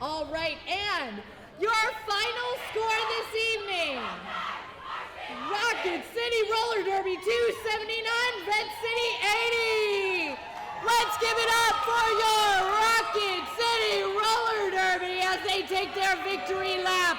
All right, and your final score this evening. Rocket City Roller Derby 279, Vette City 80. Let's give it up for your Rocket City Roller Derby as they take their victory lap.